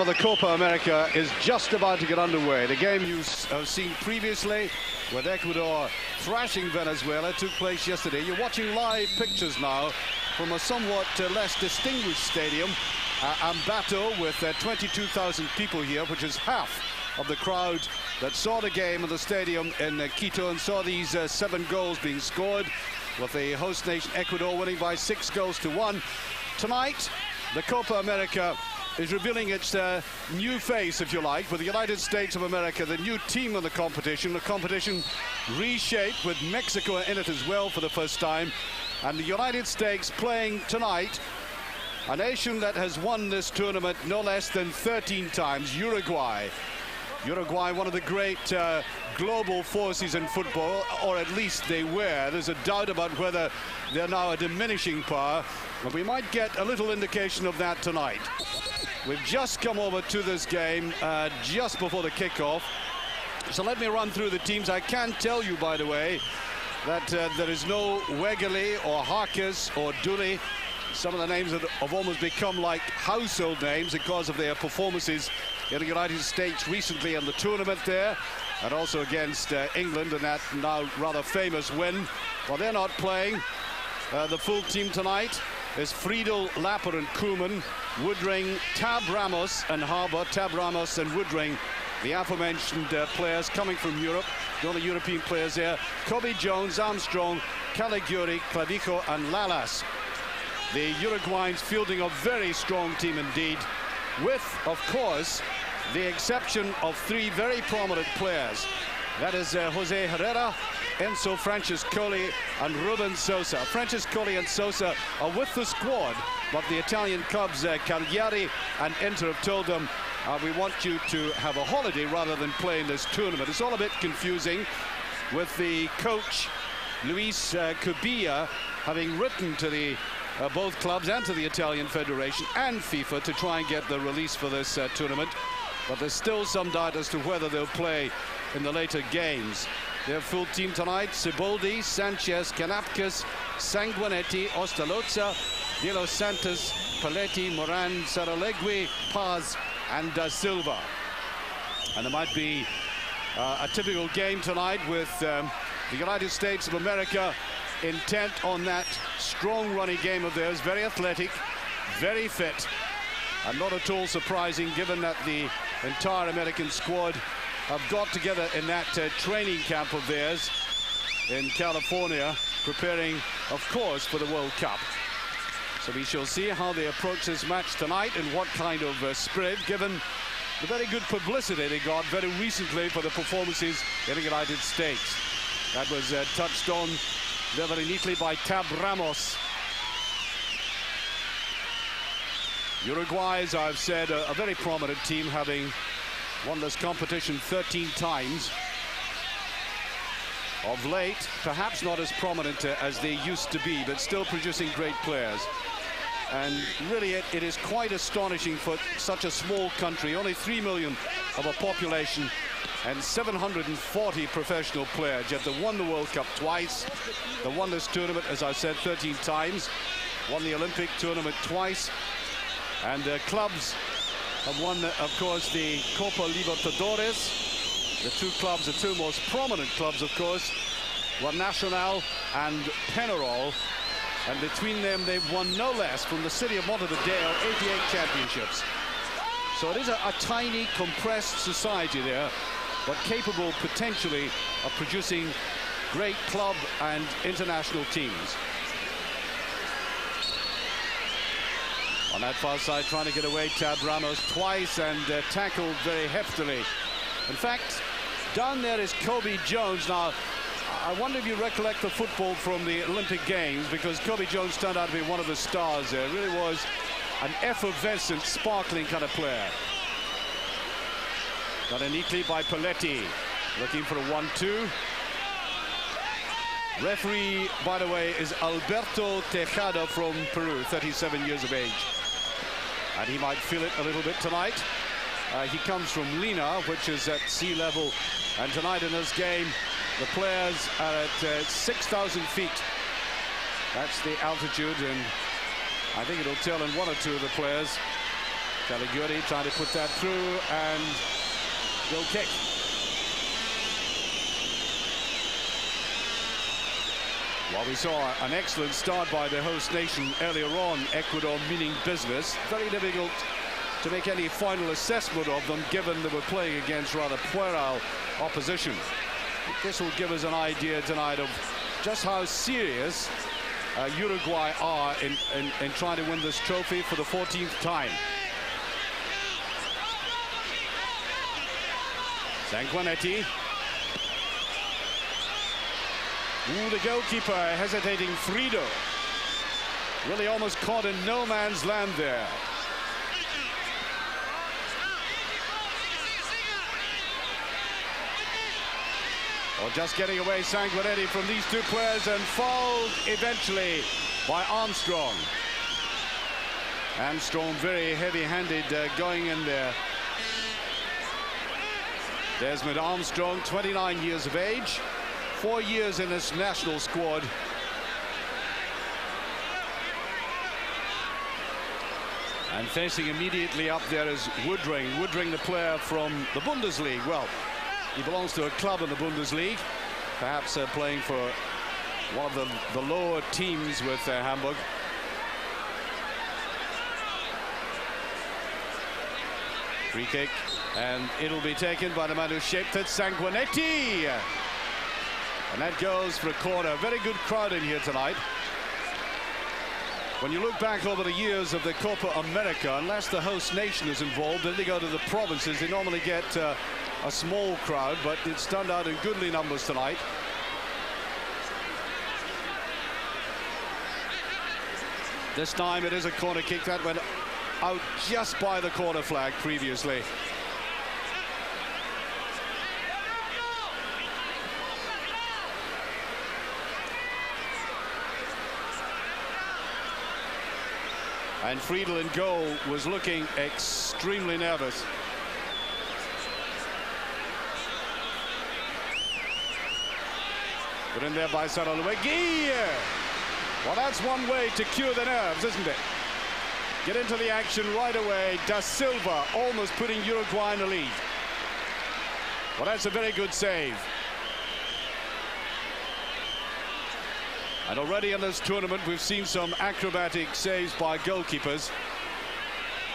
The Copa America is just about to get underway. The game you have seen previously with Ecuador thrashing Venezuela took place yesterday. You're watching live pictures now from a somewhat less distinguished stadium, Ambato, with 22,000 people here, which is half of the crowd that saw the game in the stadium in Quito and saw these 7 goals being scored, with the host nation Ecuador winning by 6 goals to 1. Tonight, the Copa America is revealing its new face, if you like, with the United States of America, the new team in the competition reshaped with Mexico in it as well for the first time, and the United States playing tonight a nation that has won this tournament no less than 13 times, Uruguay. Uruguay, one of the great global forces in football, or at least they were. There's a doubt about whether they're now a diminishing power, but we might get a little indication of that tonight. We've just come over to this game just before the kickoff, so let me run through the teams. I can tell you, by the way, that there is no Wegerle or Harkes or Dooley. Some of the names that have almost become like household names because of their performances in the United States recently in the tournament there, and also against England in that now rather famous win. Well, they're not playing. The full team tonight is Friedel, Lapper and Koeman, Woodring, Tab Ramos and Harbour. Tab Ramos and Woodring, the aforementioned players coming from Europe, the only European players there. Kobe Jones, Armstrong, Caligiuri, Clavijo and Lalas. The Uruguayans fielding a very strong team indeed, with, of course, the exception of 3 very prominent players. That is Jose Herrera, Enzo Francescoli and Ruben Sosa. Francescoli and Sosa are with the squad, but the Italian clubs Cagliari and Inter have told them, we want you to have a holiday rather than play in this tournament. It's all a bit confusing, with the coach Luis Cubilla having written to the both clubs and to the Italian Federation and FIFA to try and get the release for this tournament, but there's still some doubt as to whether they'll play in the later games. Their full team tonight: Siboldi, Sanchez, Canapkes, Sanguinetti, Ostalozza, De Los Santos, Paletti, Moran, Saralegui, Paz and Da Silva. And it might be a typical game tonight with the United States of America intent on that strong running game of theirs, very athletic, very fit, and not at all surprising given that the entire American squad have got together in that training camp of theirs in California, preparing, of course, for the World Cup. So we shall see how they approach this match tonight and what kind of spirit, given the very good publicity they got very recently for the performances in the United States. That was touched on very neatly by Tab Ramos. Uruguay, as I've said, a very prominent team, having won this competition 13 times. Of late, perhaps not as prominent as they used to be, but still producing great players. And really, it is quite astonishing for such a small country, only 3 million of a population, and 740 professional players, yet they won the World Cup twice. They won this tournament, as I said, 13 times. Won the Olympic tournament twice. And clubs have won, of course, the Copa Libertadores. The 2 clubs, the 2 most prominent clubs, of course, were Nacional and Peñarol. And between them, they've won no less, from the city of Montevideo, 88 championships. So it is a tiny, compressed society there, but capable potentially of producing great club and international teams. On that far side, trying to get away, Tab Ramos twice and tackled very heftily. In fact, down there is Kobe Jones. Now, I wonder if you recollect the football from the Olympic Games, because Kobe Jones turned out to be one of the stars there. It really was an effervescent, sparkling kind of player. Got in neatly by Paletti, looking for a 1-2. Referee, by the way, is Alberto Tejada from Peru, 37 years of age. And he might feel it a little bit tonight. He comes from Lina, which is at sea level. And tonight in this game, the players are at 6,000 feet. That's the altitude, and I think it'll tell in 1 or 2 of the players. Caliguri trying to put that through, and goal kick. Well, we saw an excellent start by the host nation earlier on, Ecuador meaning business. Very difficult to make any final assessment of them, given they were playing against rather puerile opposition. This will give us an idea tonight of just how serious Uruguay are in trying to win this trophy for the 14th time. Sanguinetti. Ooh, the goalkeeper hesitating, Frido. Really almost caught in no man's land there. Or just getting away, Sanguinetti, from these two players, and fouled eventually by Armstrong. Armstrong very heavy-handed going in there. Desmond Armstrong, 29 years of age, 4 years in this national squad. And facing immediately up there is Woodring. Woodring, the player from the Bundesliga. Well, he belongs to a club in the Bundesliga, perhaps playing for one of the lower teams with Hamburg. Free kick, and it'll be taken by the man who shaped it, Sanguinetti. And that goes for a corner. Very good crowd in here tonight. When you look back over the years of the Copa America, unless the host nation is involved, then they go to the provinces, they normally get a small crowd, but it's turned out in goodly numbers tonight. This time it is a corner kick that went out just by the corner flag previously. And Friedel in goal was looking extremely nervous. Put in there by Saraluegi. Well, that's one way to cure the nerves, isn't it? Get into the action right away. Da Silva almost putting Uruguay in the lead. Well, that's a very good save. And already in this tournament, we've seen some acrobatic saves by goalkeepers.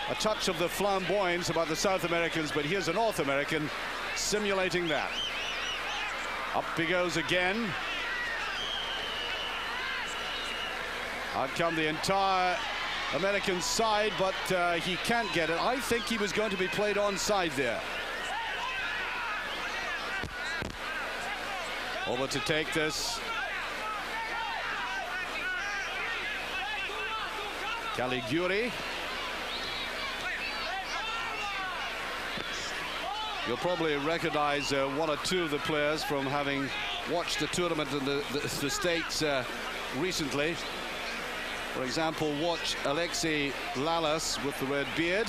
A touch of the flamboyance about the South Americans, but here's a North American simulating that. Up he goes again. Out come the entire American side, but he can't get it. I think he was going to be played onside there. Over to take this. Caliguri. You'll probably recognize one or two of the players from having watched the tournament in the States recently. For example, watch Alexi Lalas with the red beard.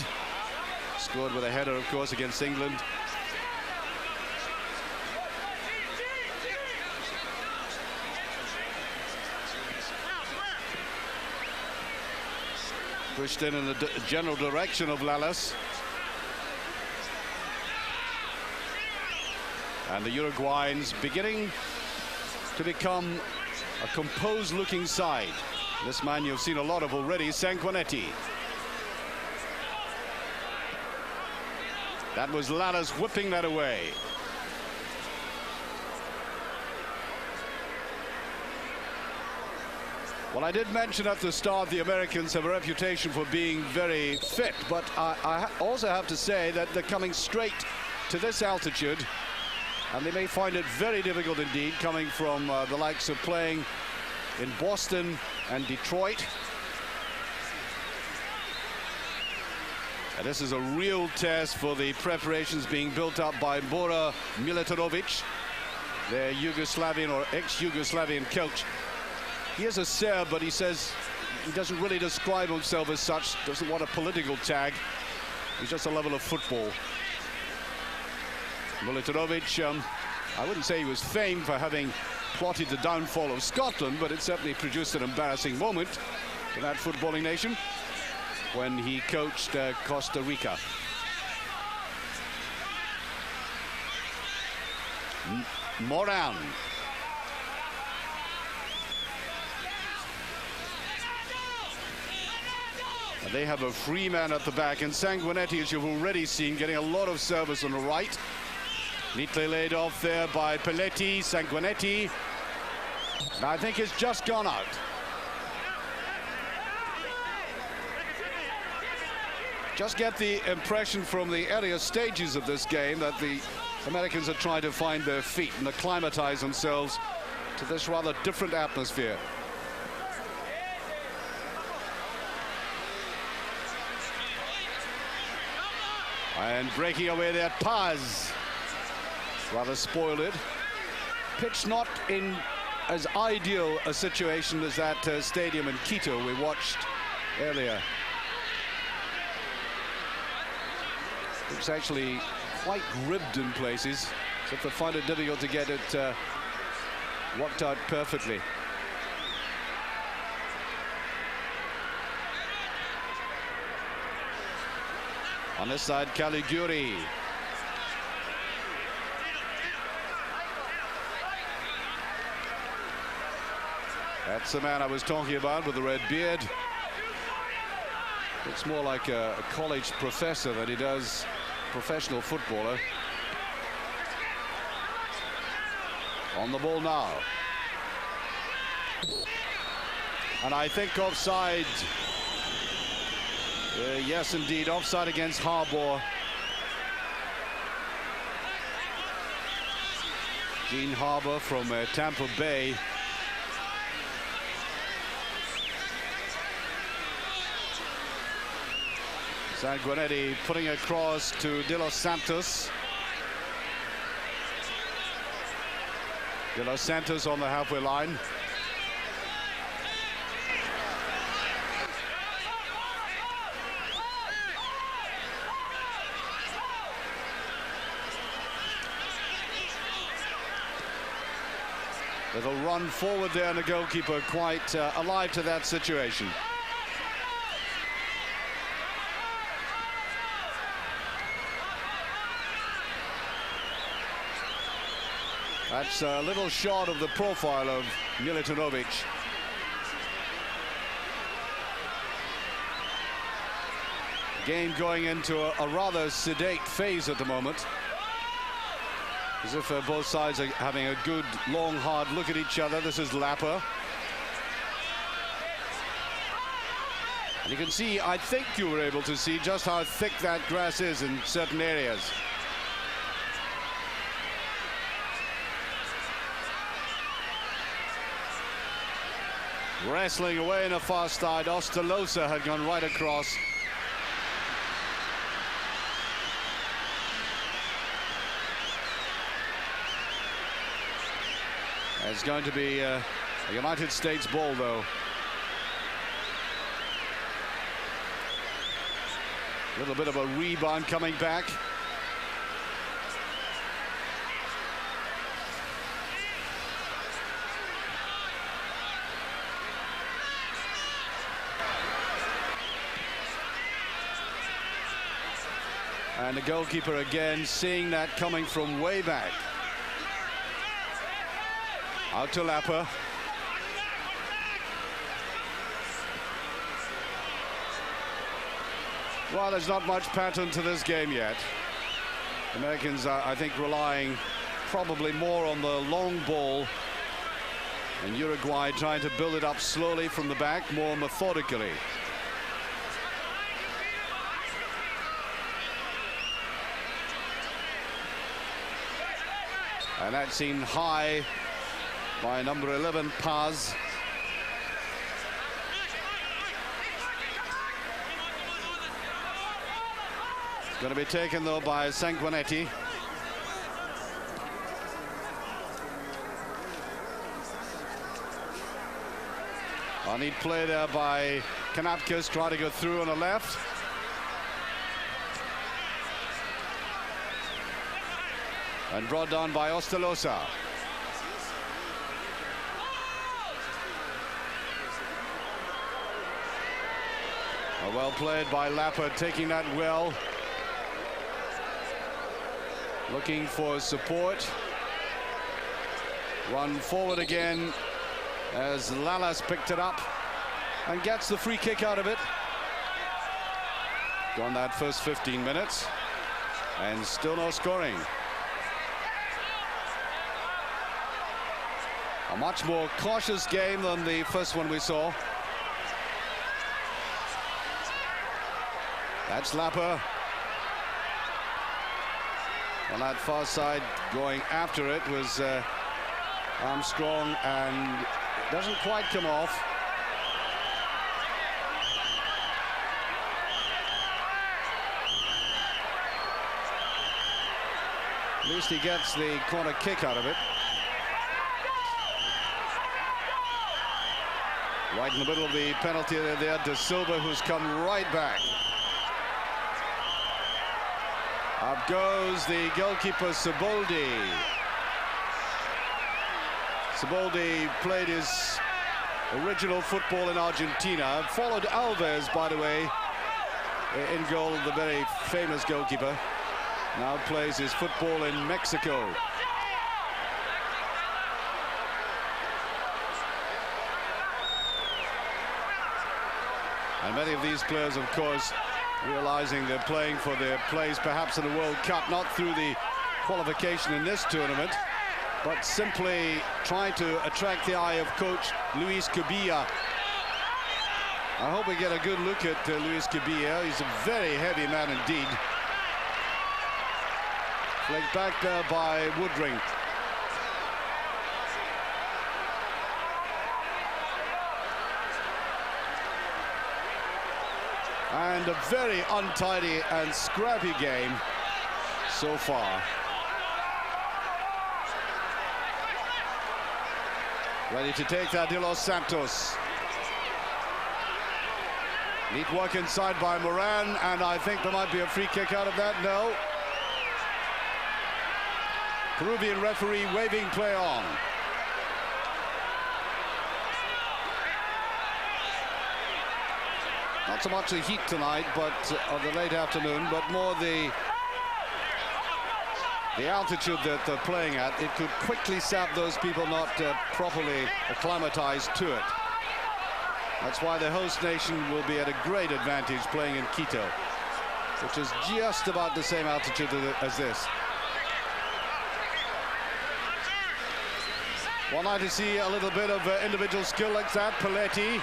Scored with a header, of course, against England. Pushed in the general direction of Lalas. And the Uruguayans beginning to become a composed-looking side. This man you've seen a lot of already, Sanguinetti. That was Lalas whipping that away. Well, I did mention at the start the Americans have a reputation for being very fit, but I also have to say that they're coming straight to this altitude, and they may find it very difficult indeed, coming from the likes of playing in Boston and Detroit. And this is a real test for the preparations being built up by Bora Milutinovic, their Yugoslavian or ex-Yugoslavian coach. He is a Serb, but he says he doesn't really describe himself as such, doesn't want a political tag. He's just a level of football. Milutinovic, I wouldn't say he was famed for having plotted the downfall of Scotland, but it certainly produced an embarrassing moment for that footballing nation. when he coached Costa Rica. Moran. And they have a free man at the back, and Sanguinetti, as you've already seen, getting a lot of service on the right. Neatly laid off there by Pelletti. Sanguinetti, I think, it's just gone out. Just get the impression from the earlier stages of this game that the Americans are trying to find their feet and acclimatize themselves to this rather different atmosphere. And breaking away there, Paz rather spoiled it. Pitch not in as ideal a situation as that stadium in Quito we watched earlier. It's actually quite ribbed in places, so they find it difficult to get it worked out perfectly. On this side, Caliguri. That's the man I was talking about with the red beard. Looks more like a college professor than he does professional footballer. On the ball now. And I think offside. Yes, indeed, offside against Harbour. Gene Harbour from Tampa Bay. Sanguinetti putting across to De Los Santos. De Los Santos on the halfway line. Little run forward there, and the goalkeeper quite alive to that situation. That's a little short of the profile of Milutinovic. Game going into a rather sedate phase at the moment. As if both sides are having a good, long, hard look at each other. This is Lapper. And you can see, I think you were able to see just how thick that grass is in certain areas. Wrestling away in the far side. Ostalosa had gone right across. It's going to be a United States ball, though. A little bit of a rebound coming back. And the goalkeeper again seeing that coming from way back. Out to Lapper. Well, there's not much pattern to this game yet. Americans are, I think, relying probably more on the long ball. And Uruguay trying to build it up slowly from the back, more methodically. And that seemed high by number 11, Paz. Going to be taken, though, by Sanguinetti. A neat play there by Kanapkis, trying to go through on the left. And brought down by Ostalosa. Well played by Lapper, taking that well. Looking for support. Run forward again as Lalas picked it up and gets the free kick out of it. Gone that first 15 minutes and still no scoring. A much more cautious game than the first one we saw. That's Lapper. On that far side, going after it was Armstrong, and it doesn't quite come off. At least he gets the corner kick out of it. Right in the middle of the penalty area there, De Silva, who's come right back. Up goes the goalkeeper, Siboldi. Siboldi played his original football in Argentina, followed Alves, by the way, in goal, the very famous goalkeeper. Now plays his football in Mexico. And many of these players, of course, realizing they're playing for their place perhaps in the World Cup, not through the qualification in this tournament, but simply trying to attract the eye of coach Luis Cabilla. I hope we get a good look at Luis Cabilla. He's a very heavy man indeed. Flicked back there by Woodring. And a very untidy and scrappy game so far. Ready to take that, De Los Santos. Neat work inside by Moran, and I think there might be a free kick out of that. No. Peruvian referee waving play on. Not so much the heat tonight, but of the late afternoon, but more the altitude that they're playing at. It could quickly sap those people not properly acclimatized to it. That's why the host nation will be at a great advantage playing in Quito, which is just about the same altitude as this. One night to see a little bit of individual skill like that. Paletti.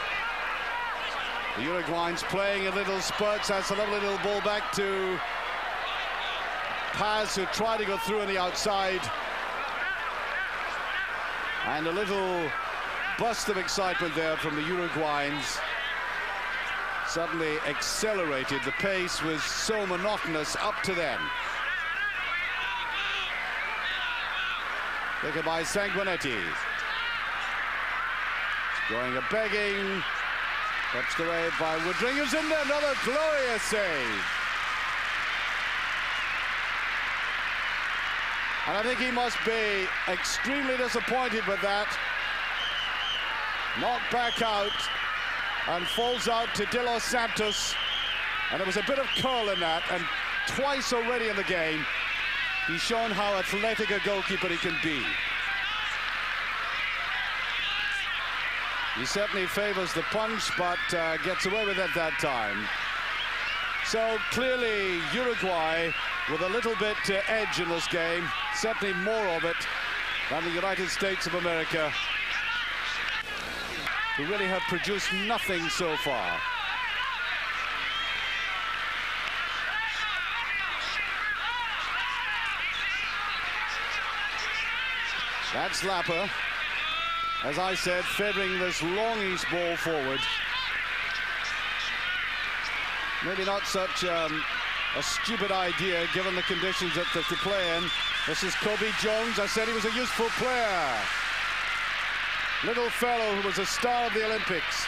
The Uruguayans playing in little spurts. That's a lovely little ball back to Paz, who tried to go through on the outside. And a little burst of excitement there from the Uruguayans. Suddenly accelerated. The pace was so monotonous up to then. Taken by Sanguinetti. Going a begging. Touched away by Woodring, who's in there. Another glorious save. And I think he must be extremely disappointed with that. Knocked back out and falls out to De Los Santos. And there was a bit of curl in that, and twice already in the game he's shown how athletic a goalkeeper he can be. He certainly favors the punch, but gets away with it that time. So clearly Uruguay with a little bit edge in this game, certainly more of it than the United States of America, who really have produced nothing so far. That's Lapper, as I said, favoring this longish ball forward. Maybe not such a stupid idea given the conditions that to play in. This is Kobe Jones. I said he was a useful player. Little fellow who was a star of the Olympics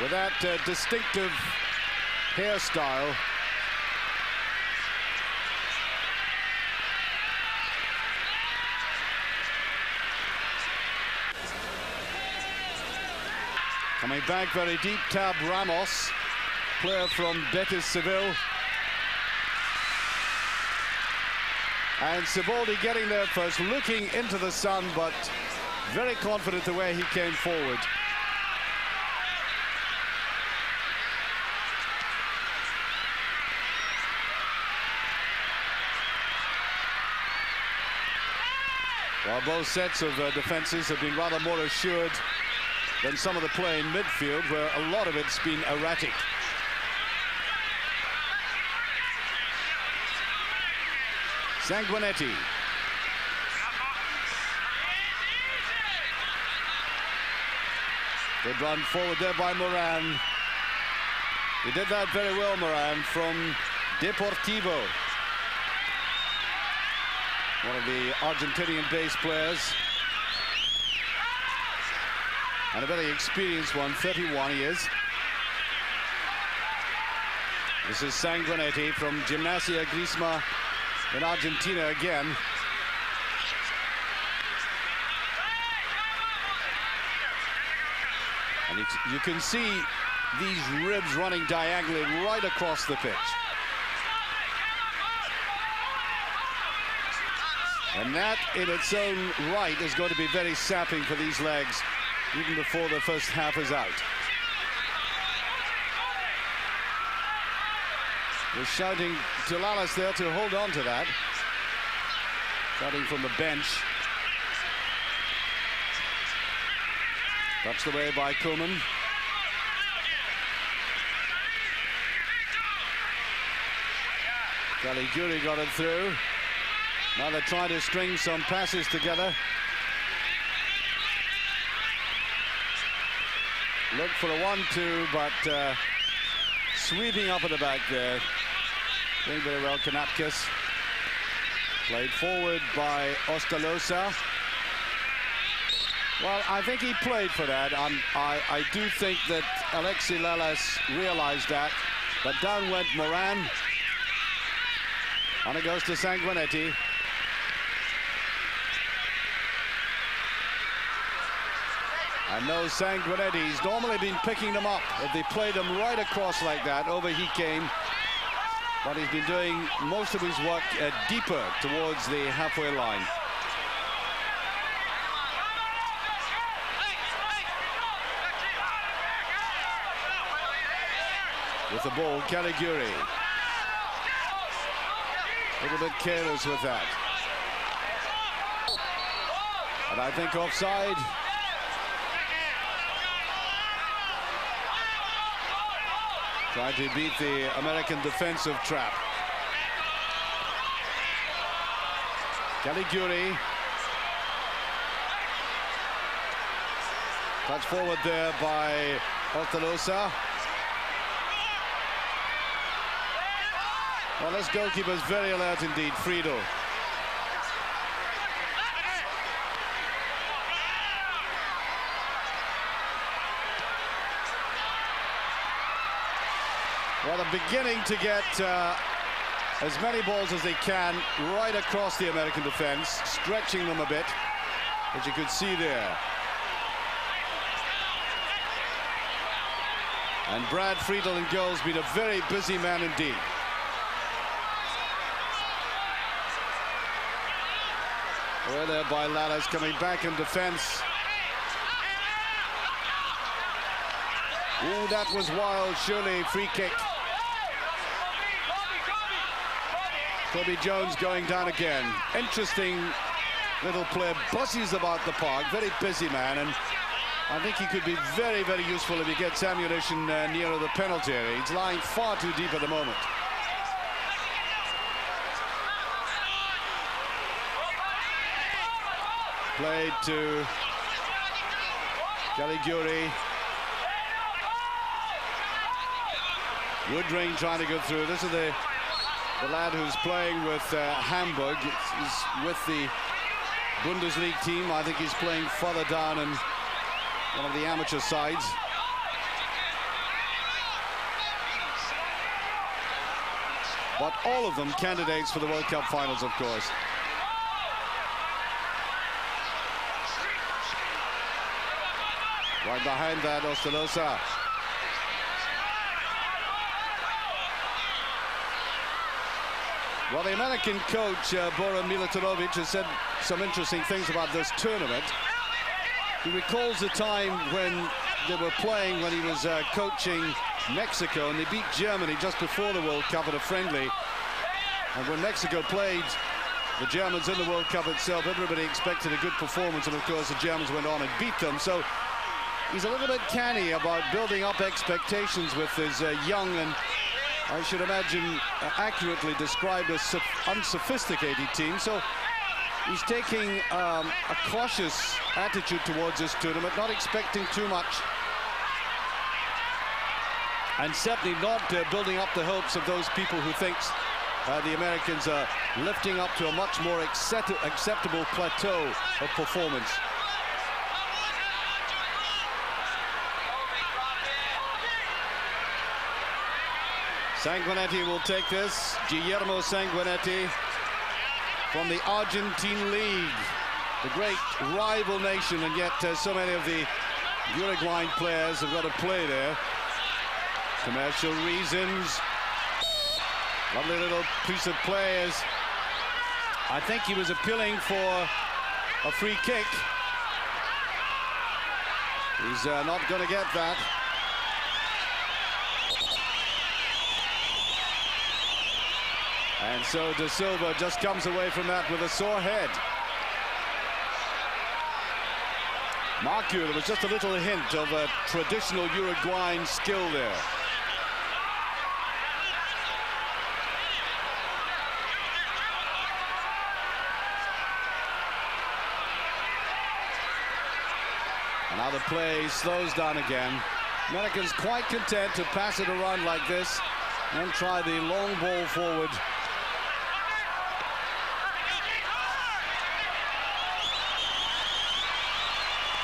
with that distinctive hairstyle. Coming back very deep, Tab Ramos. player from Betis Seville. And Siboldi getting there first, looking into the sun, but very confident the way he came forward. While both sets of defenses have been rather more assured than some of the play in midfield, where a lot of it's been erratic. Sanguinetti. Good run forward there by Moran. He did that very well, Moran, from Deportivo. One of the Argentinian base players. And a very experienced one, 31 he is. This is Sanguinetti from Gimnasia Grima in Argentina again. And you can see these ribs running diagonally right across the pitch. And that in its own right is going to be very sapping for these legs, even before the first half is out. We're shouting to Lalas there to hold on to that. Shouting from the bench. Touched away by Koeman. Caligiuri got it through. Now they're trying to string some passes together. Look for a 1-2, but sweeping up at the back there. Doing very well, Kanapkis. Played forward by Ostalosa. Well, I think he played for that. I do think that Alexi Lalas realized that. But down went Moran. And it goes to Sanguinetti. And those Sanguinetti's normally been picking them up. If they played them right across like that, over he came. But he's been doing most of his work deeper towards the halfway line. With the ball, Caligiuri. A little bit careless with that. And I think offside. Trying to beat the American defensive trap. Caligiuri. Touch forward there by Ostalosa. Well, this goalkeeper's very alert indeed, Friedel. Well, they're beginning to get as many balls as they can right across the American defense, stretching them a bit, as you could see there. And Brad Friedel in goal's been a very busy man indeed. Well, there by Lalas, coming back in defense. Ooh, that was wild, surely free kick. Kobe Jones going down again. Interesting little play, buzzes about the park, very busy man, and I think he could be very, very useful if he gets ammunition nearer the penalty area. He's lying far too deep at the moment. Played to Caligiuri. Woodring trying to go through. This is the lad who's playing with Hamburg. He's with the Bundesliga team. I think he's playing further down in one of the amateur sides. But all of them candidates for the World Cup finals, of course. Right behind that, Ostalosa. Well, the American coach, Bora Milutinovic, has said some interesting things about this tournament. He recalls the time when they were playing, when he was coaching Mexico, and they beat Germany just before the World Cup at a friendly. And when Mexico played the Germans in the World Cup itself, everybody expected a good performance, and of course the Germans went on and beat them. So he's a little bit canny about building up expectations with his young and, I should imagine, accurately described as unsophisticated team. So he's taking a cautious attitude towards this tournament, not expecting too much, and certainly not building up the hopes of those people who think the Americans are lifting up to a much more acceptable plateau of performance. Sanguinetti will take this. Guillermo Sanguinetti from the Argentine League, the great rival nation, and yet so many of the Uruguayan players have got to play there. Commercial reasons. Lovely little piece of play. I think he was appealing for a free kick. He's not going to get that. And so De Silva just comes away from that with a sore head. Marcu, there was just a little hint of a traditional Uruguayan skill there. And now the play slows down again. Americans quite content to pass it around like this and try the long ball forward.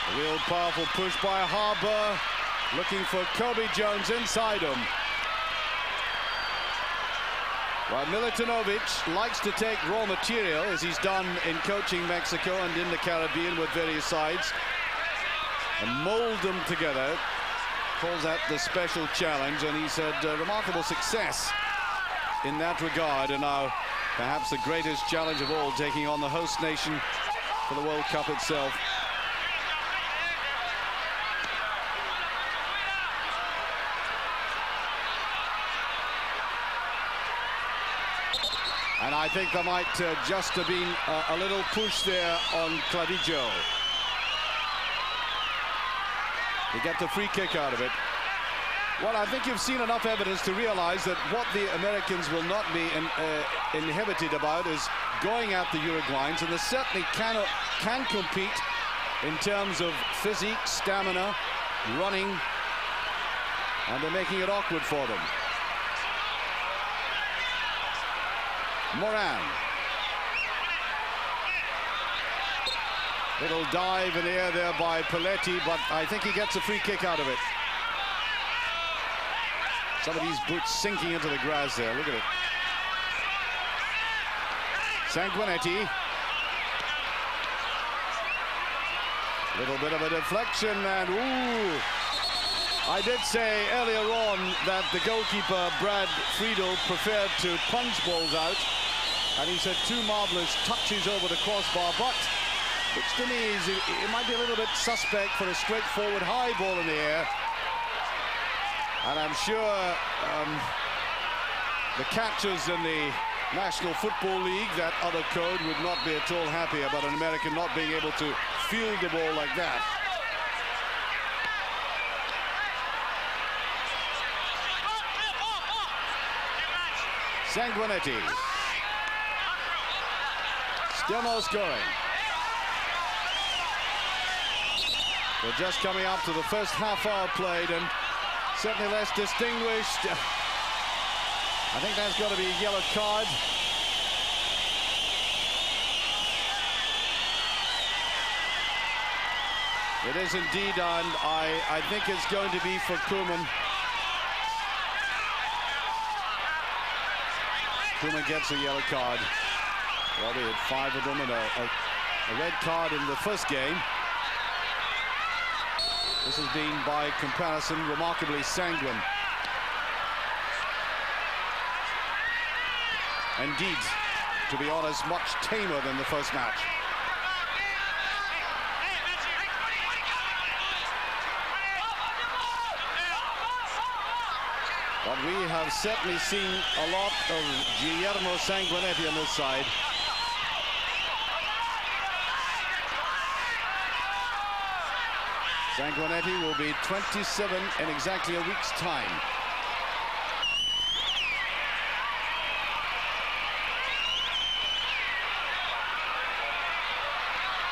A real powerful push by Harbour, looking for Kobe Jones inside him. Well, Milutinovic likes to take raw material, as he's done in coaching Mexico and in the Caribbean with various sides, and mold them together. Calls that the special challenge, and he's had remarkable success in that regard. And now perhaps the greatest challenge of all, taking on the host nation for the World Cup itself. And I think there might just have been a little push there on Clavijo. To get the free kick out of it. Well, I think you've seen enough evidence to realize that what the Americans will not be inhibited about is going at the Uruguayans, and they certainly can compete in terms of physique, stamina, running, and they're making it awkward for them. Moran. Little dive in the air there by Paletti, but I think he gets a free kick out of it. Some of these boots sinking into the grass there. Look at it. Sanguinetti. Little bit of a deflection, and ooh. I did say earlier on that the goalkeeper, Brad Friedel, preferred to punch balls out. And he said 2 marvelous touches over the crossbar, but which to me is, it might be a little bit suspect for a straightforward high ball in the air. And I'm sure the catchers in the National Football League, that other code, would not be at all happy about an American not being able to field the ball like that. Sanguinetti. Still no scoring. They're just coming up to the first half hour played, and certainly less distinguished. I think that's got to be a yellow card. It is indeed, and I think it's going to be for Koeman. Koeman gets a yellow card. Well, they had 5 of them and a red card in the first game. This has been, by comparison, remarkably sanguine. Indeed, to be honest, much tamer than the first match. But we have certainly seen a lot of Guillermo Sanguinetti on this side. Sanguinetti will be 27 in exactly a week's time.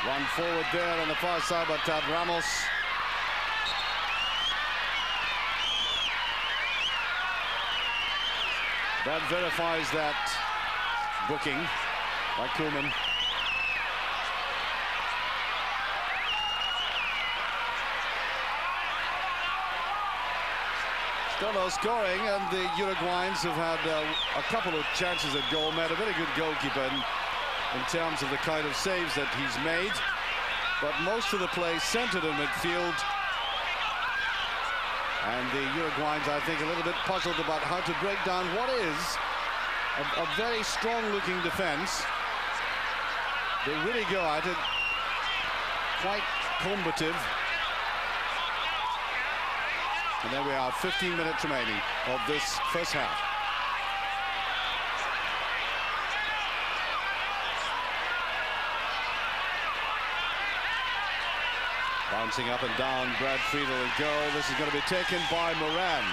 Run forward there on the far side by Tab Ramos. That verifies that booking by Koeman. Still no scoring, and the Uruguayans have had a couple of chances at goal. Made a very good goalkeeper in terms of the kind of saves that he's made. But most of the play centered in midfield. And the Uruguayans, I think, a little bit puzzled about how to break down what is a very strong-looking defense. They really go at it, quite combative. And there we are, 15 minutes remaining of this first half. Bouncing up and down, Brad Friedel will go. This is going to be taken by Moran.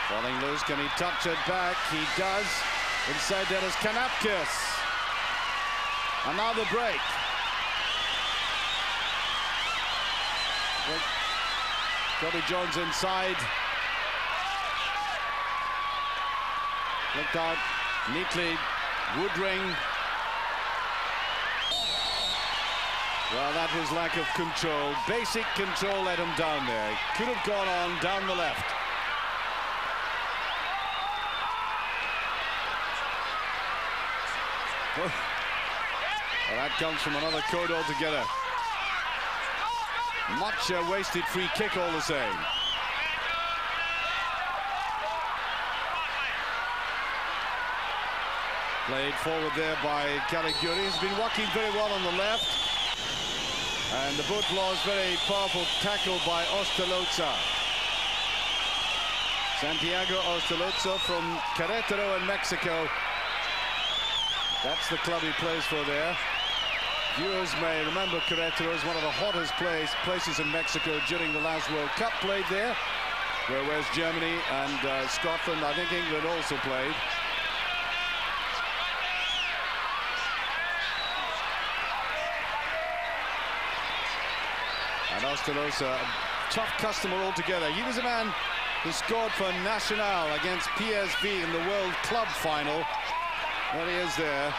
Falling loose, can he touch it back? He does. Inside there is Kanapkis. Another break. Kobe Jones inside. Looked out neatly. Woodring. Well, that was lack of control. Basic control let him down there. Could have gone on down the left. Well, that comes from another code altogether. Much a wasted free kick all the same. Played forward there by Caligiuri. He's been working very well on the left. And the boot lost, very powerful tackle by Ostaloza. Santiago Ostaloza from Querétaro in Mexico. That's the club he plays for there. Viewers may remember Querétaro as one of the hottest places in Mexico during the last World Cup. Played there, where West Germany and Scotland, I think England also played. And Ostaloza, a tough customer altogether. He was a man who scored for Nacional against PSV in the World Club final. There he is there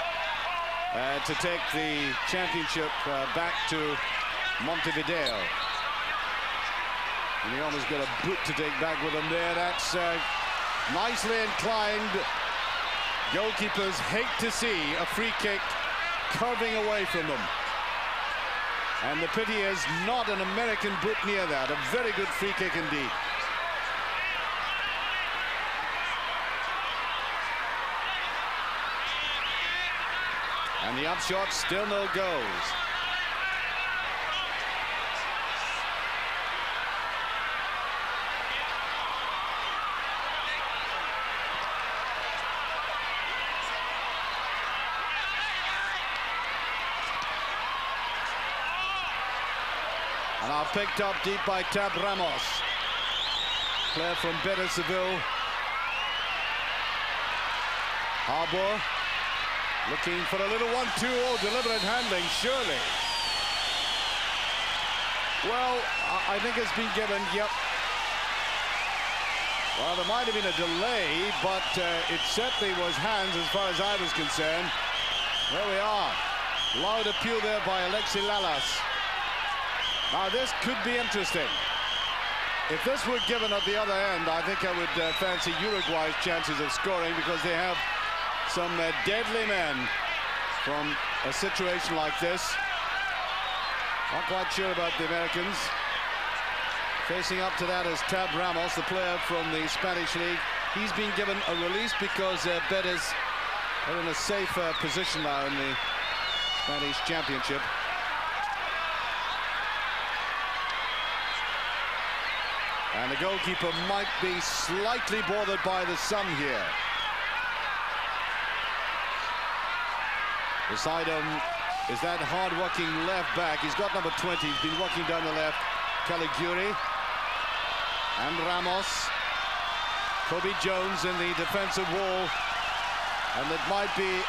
to take the championship back to Montevideo. And he almost got a boot to take back with him there. That's nicely inclined. Goalkeepers hate to see a free kick curving away from them. And the pity is not an American boot near that. A very good free kick indeed. And the upshot, still no goals. And now picked up deep by Tab Ramos. Player from Betis Seville. Harbour. Looking for a little 1-2. Oh, deliberate handling, surely. Well, I think it's been given, yep. Well, there might have been a delay, but it certainly was hands as far as I was concerned. There we are. Loud appeal there by Alexi Lalas. Now, this could be interesting. If this were given at the other end, I think I would fancy Uruguay's chances of scoring, because they have some deadly men from a situation like this. Not quite sure about the Americans. Facing up to that is Tab Ramos, the player from the Spanish league. he's been given a release because Betis are in a safe position now in the Spanish Championship. And the goalkeeper might be slightly bothered by the sun here. Beside him is that hard-working left back. He's got number 20. He's been walking down the left. Caliguri and Ramos. Kobe Jones in the defensive wall. And it might be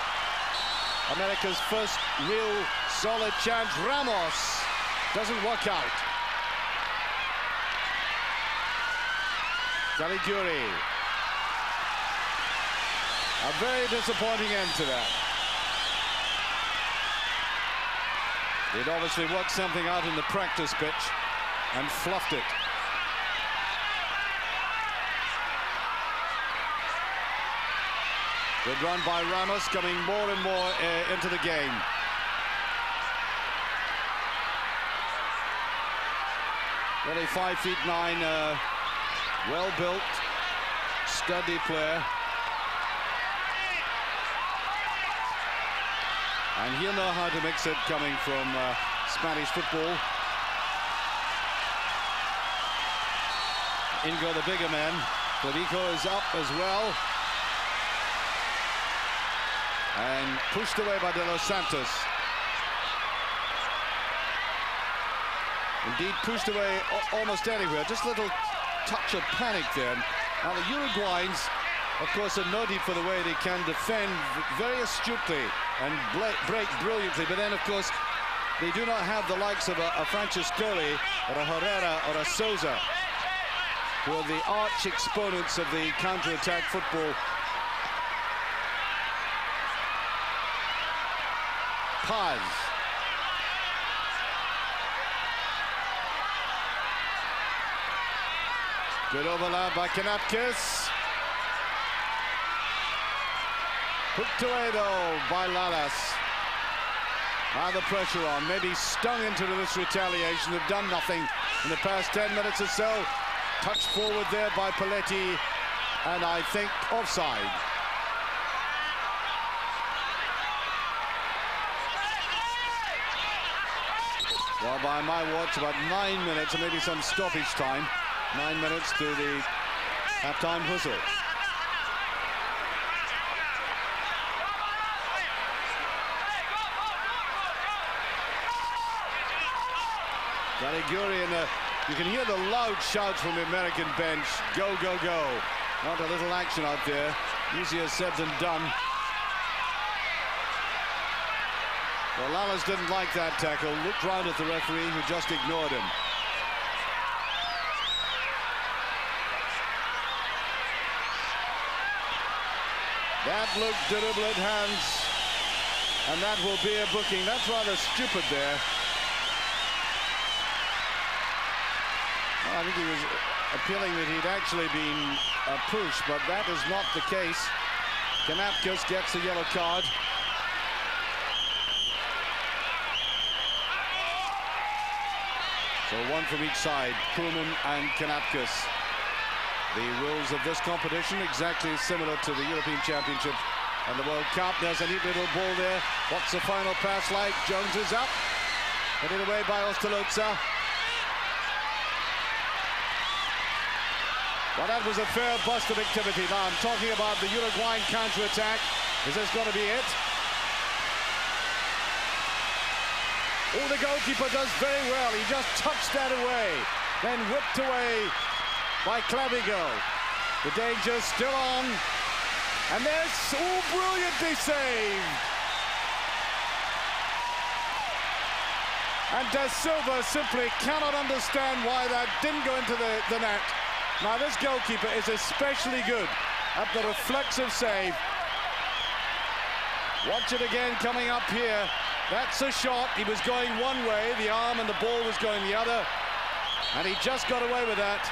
America's first real solid chance. Ramos doesn't work out. Caliguri. A very disappointing end to that. He'd obviously worked something out in the practice pitch and fluffed it. Good run by Ramos, coming more and more into the game. Really 5'9", well-built, sturdy player. And he'll know how to mix it coming from Spanish football. In go the bigger men. Clavijo is up as well. And pushed away by De Los Santos. Indeed, pushed away almost anywhere. Just a little touch of panic there. Now the Uruguayans, of course, are noted for the way they can defend very astutely and break brilliantly. But then, of course, they do not have the likes of a Francescoli or a Herrera or a Souza, who are the arch exponents of the counter-attack football. Paz. Good overlap by Canapkis. Hooked away though by Lalas. Now the pressure on, maybe stung into this retaliation. They've done nothing in the past 10 minutes or so. Touched forward there by Paletti, and I think offside. Well, by my watch, about 9 minutes, or maybe some stoppage time. 9 minutes to the half-time whistle. Caliguri, and you can hear the loud shouts from the American bench. Go, go, go. Not a little action out there. Easier said than done. Well, Lalas didn't like that tackle. Looked round at the referee, who just ignored him. That looked deliberate hands, and that will be a booking. That's rather stupid there. Well, I think he was appealing that he'd actually been pushed, but that is not the case. Canapkis gets the yellow card. So one from each side, Koeman and Canapkis. The rules of this competition exactly similar to the European Championship and the World Cup. There's a neat little ball there. What's the final pass like? Jones is up. Headed away by Ostalozza. Well, that was a fair bust of activity. Now I'm talking about the Uruguayan counter-attack. Is this going to be it? Oh, the goalkeeper does very well. He just touched that away. Then whipped away by Clavijo. The danger still on. And there's, oh, brilliantly saved. And Da Silva simply cannot understand why that didn't go into the net. Now this goalkeeper is especially good at the reflexive save. Watch it again coming up here. That's a shot. He was going one way, the arm, and the ball was going the other. And he just got away with that.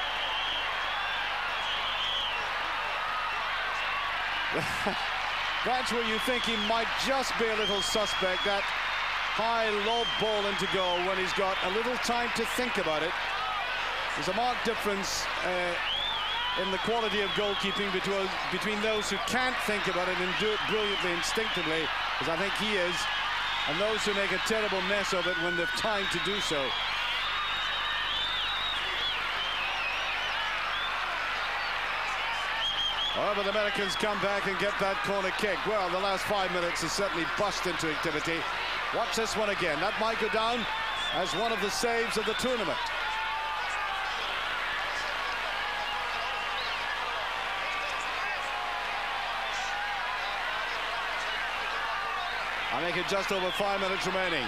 That's where you think he might just be a little suspect, that high lob ball into goal when he's got a little time to think about it. There's a marked difference in the quality of goalkeeping between those who can't think about it and do it brilliantly, instinctively, as I think he is, and those who make a terrible mess of it when they've time to do so. However, the Americans come back and get that corner kick. Well, the last 5 minutes has certainly bust into activity. Watch this one again. That might go down as one of the saves of the tournament. I think it's just over 5 minutes remaining.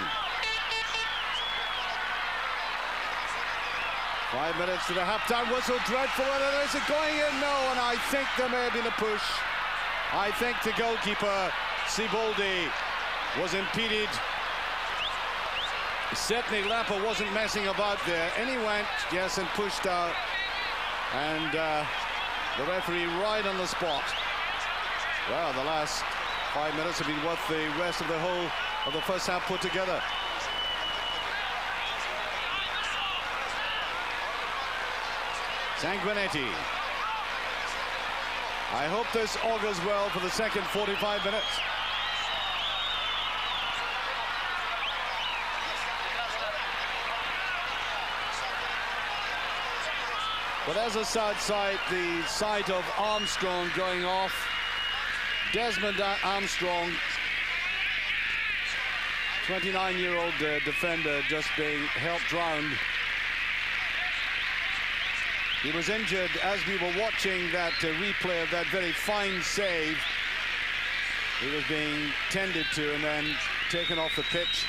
5 minutes to the halftime whistle. Dreadful. And is it going in? No. And I think there may have been a push. I think the goalkeeper, Siboldi, was impeded. Certainly Lapper wasn't messing about there. And he went, yes, and pushed out. And the referee right on the spot. Well, the last 5 minutes have been worth the rest of the whole of the first half put together. Sanguinetti. I hope this augurs well for the second 45 minutes. But as a sad sight, the sight of Armstrong going off. Desmond Armstrong, 29-year-old defender, just being helped round. He was injured as we were watching that replay of that very fine save. He was being tended to and then taken off the pitch.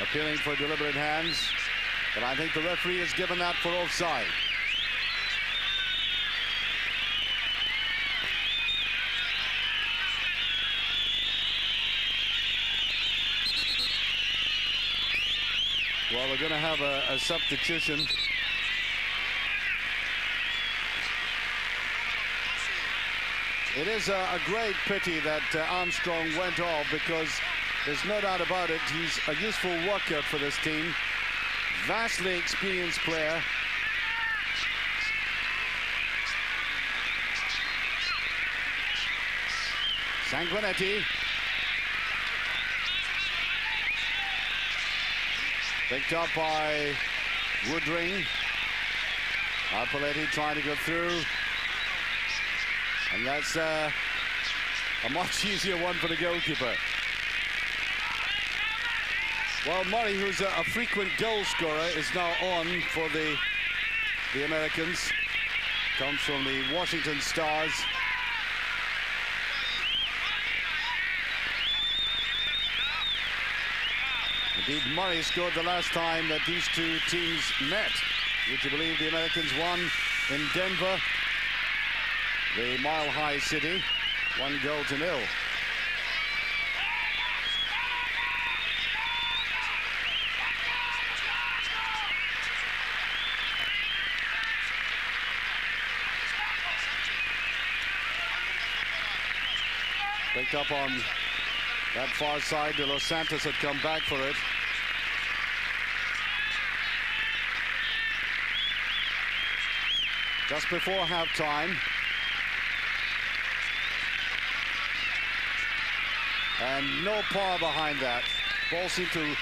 Appealing for deliberate hands, but I think the referee has given that for offside. Well, we're going to have a substitution. It is a great pity that Armstrong went off, because there's no doubt about it, he's a useful worker for this team. Vastly experienced player. Sanguinetti. Picked up by Woodring. Arpaletti trying to go through. And that's a much easier one for the goalkeeper. Well, Murray, who's a frequent goal scorer, is now on for the Americans. Comes from the Washington Stars. Indeed, Murray scored the last time that these two teams met. Would you believe the Americans won in Denver, the Mile High City, 1-0. Picked up on that far side. De Los Santos had come back for it. Just before halftime. And no power behind that. Ball seemed to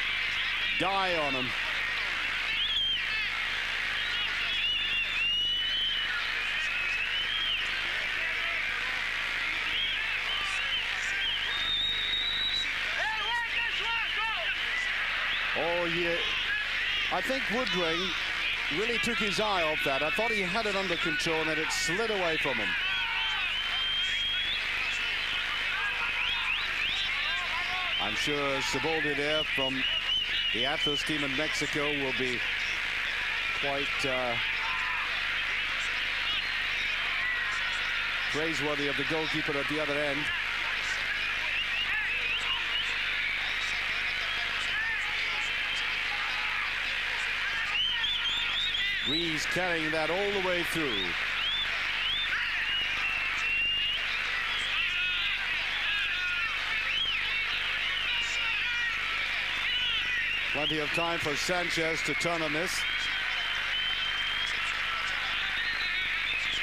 die on him. Oh, yeah. I think Woodring really took his eye off that. I thought he had it under control and it slid away from him. I'm sure Siboldi there from the Atlas team in Mexico will be quite praiseworthy of the goalkeeper at the other end. Rees carrying that all the way through. Plenty of time for Sanchez to turn on this.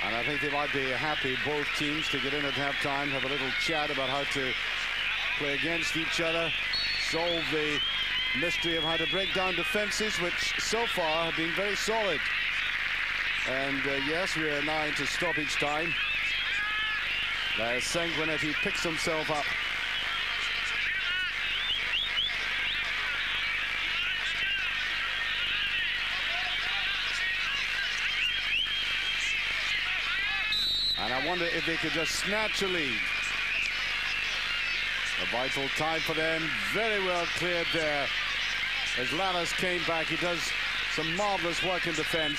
And I think they might be happy, both teams, to get in at halftime, have a little chat about how to play against each other, solve the mystery of how to break down defenses, which so far have been very solid. And yes, we are now into stoppage time. There's Sanguinetti picks himself up. And I wonder if they could just snatch a lead. A vital time for them. Very well cleared there. As Lallis came back, he does some marvelous work in defense.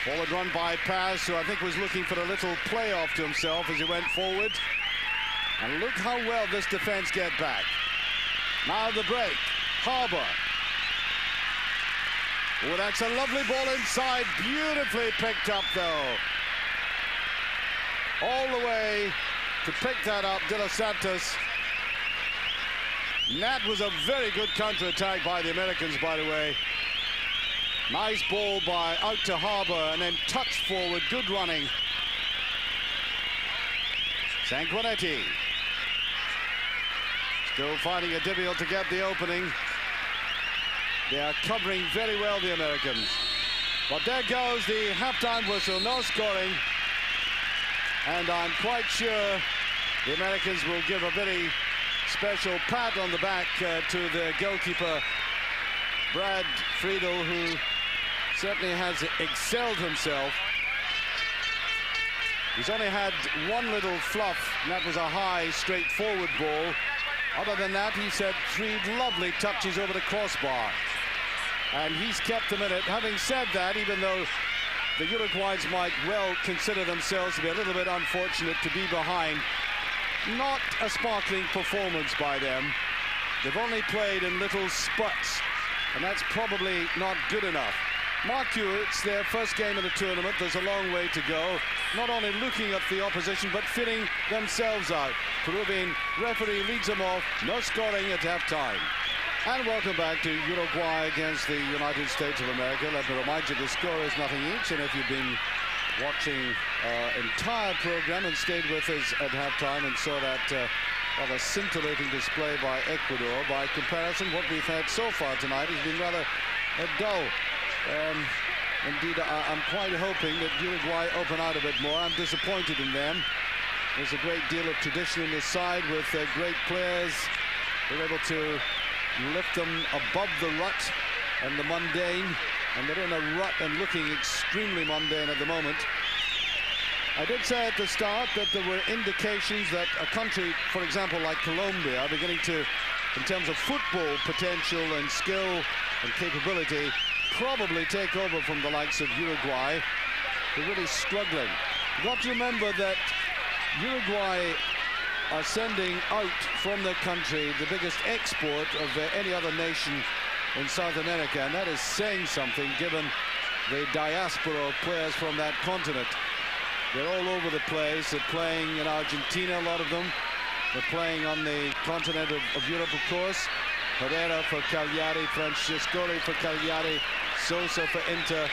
Forward run by Paz, who I think was looking for a little playoff to himself as he went forward. And look how well this defense get back. Now the break. Harbour. Oh, that's a lovely ball inside. Beautifully picked up, though. All the way to pick that up, De Los Santos. That was a very good counter-attack by the Americans, by the way. Nice ball by out to Harbour and then touch forward. Good running. Sanguinetti. Still finding it difficult to get the opening. They are covering very well, the Americans. But there goes the halftime whistle. No scoring. And I'm quite sure the Americans will give a very special pat on the back to the goalkeeper, Brad Friedel, who certainly has excelled himself. He's only had one little fluff, and that was a high, straightforward ball. Other than that, he's had 3 lovely touches over the crossbar. And he's kept them in it. Having said that, even though the Uruguayans might well consider themselves to be a little bit unfortunate to be behind, not a sparkling performance by them. They've only played in little spurts, and that's probably not good enough. Mark you, it's their first game in the tournament. There's a long way to go. Not only looking at the opposition, but feeling themselves out. Peruvian referee leads them off. No scoring at halftime. And welcome back to Uruguay against the United States of America. Let me remind you, the score is nothing each. And if you've been watching our entire program and stayed with us at halftime and saw that rather scintillating display by Ecuador, by comparison, what we've had so far tonight has been rather dull. Indeed, I'm quite hoping that Uruguay open out a bit more. I'm disappointed in them. There's a great deal of tradition in this side with great players. They're able to lift them above the rut and the mundane, and they're in a rut and looking extremely mundane at the moment. I did say at the start that there were indications that a country, for example, like Colombia, are beginning to, in terms of football potential and skill and capability, probably take over from the likes of Uruguay. They're really struggling. You've got to remember that Uruguay are sending out from their country the biggest export of any other nation in South America, and that is saying something given the diaspora of players from that continent. They're all over the place. They're playing in Argentina, a lot of them. They're playing on the continent of Europe, of course. Herrera for Cagliari, Francescoli for Cagliari, Sosa for Inter.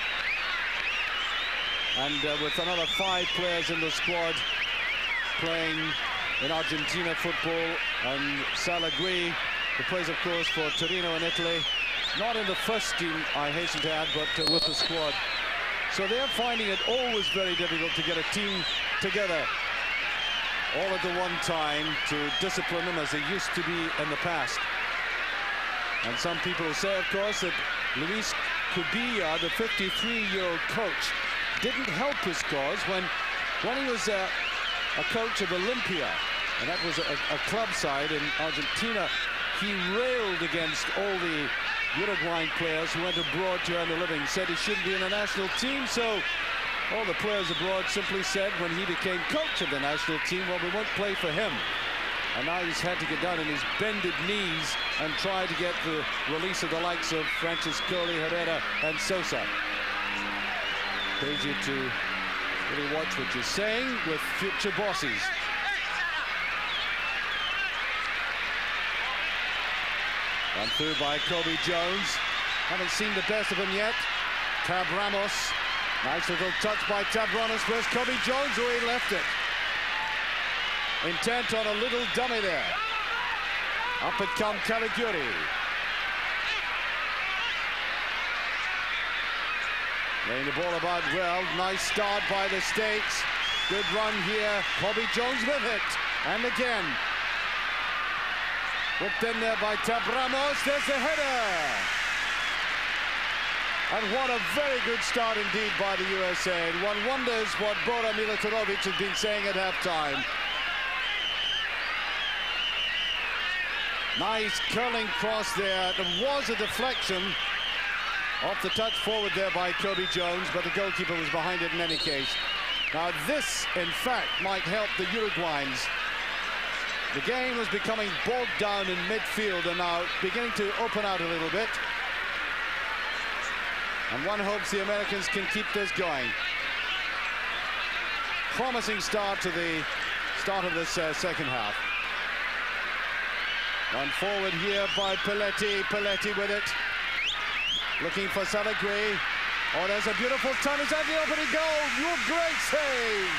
And with another 5 players in the squad playing in Argentina football, and Salagui, who plays, of course, for Torino in Italy. Not in the first team, I hasten to add, but with the squad. So they're finding it always very difficult to get a team together all at the one time to discipline them as they used to be in the past. And some people say, of course, that Luis Cubilla, the 53-year-old coach, didn't help his cause when he was a coach of Olympia, and that was a club side in Argentina. He railed against all the Uruguayan players who went abroad to earn a living, said he shouldn't be in a national team. So all the players abroad simply said when he became coach of the national team, well, we won't play for him. And now he's had to get down on his bended knees and try to get the release of the likes of Francescoli, Herrera, and Sosa. Pays you to really watch what you're saying with future bosses. Run through by Kobe Jones. Haven't seen the best of him yet. Tab Ramos. Nice little touch by Tab Ramos. Where's Kobe Jones? Oh, he left it. Intent on a little dummy there. Up it comes Caligiuri. Laying the ball about well. Nice start by the States. Good run here. Kobe Jones with it. And again. Whipped in there by Tab Ramos. There's the header. And what a very good start indeed by the USA. And one wonders what Bora Milutinovic has been saying at halftime. Nice curling cross there. There was a deflection off the touch forward there by Kobe Jones, but the goalkeeper was behind it in any case. Now this, in fact, might help the Uruguayans. The game was becoming bogged down in midfield and now beginning to open out a little bit. And one hopes the Americans can keep this going. Promising start to the start of this second half. Run forward here by Pelletti. Pelletti with it. Looking for Salagui. Oh, there's a beautiful turn. Is that the opening goal? Your great save.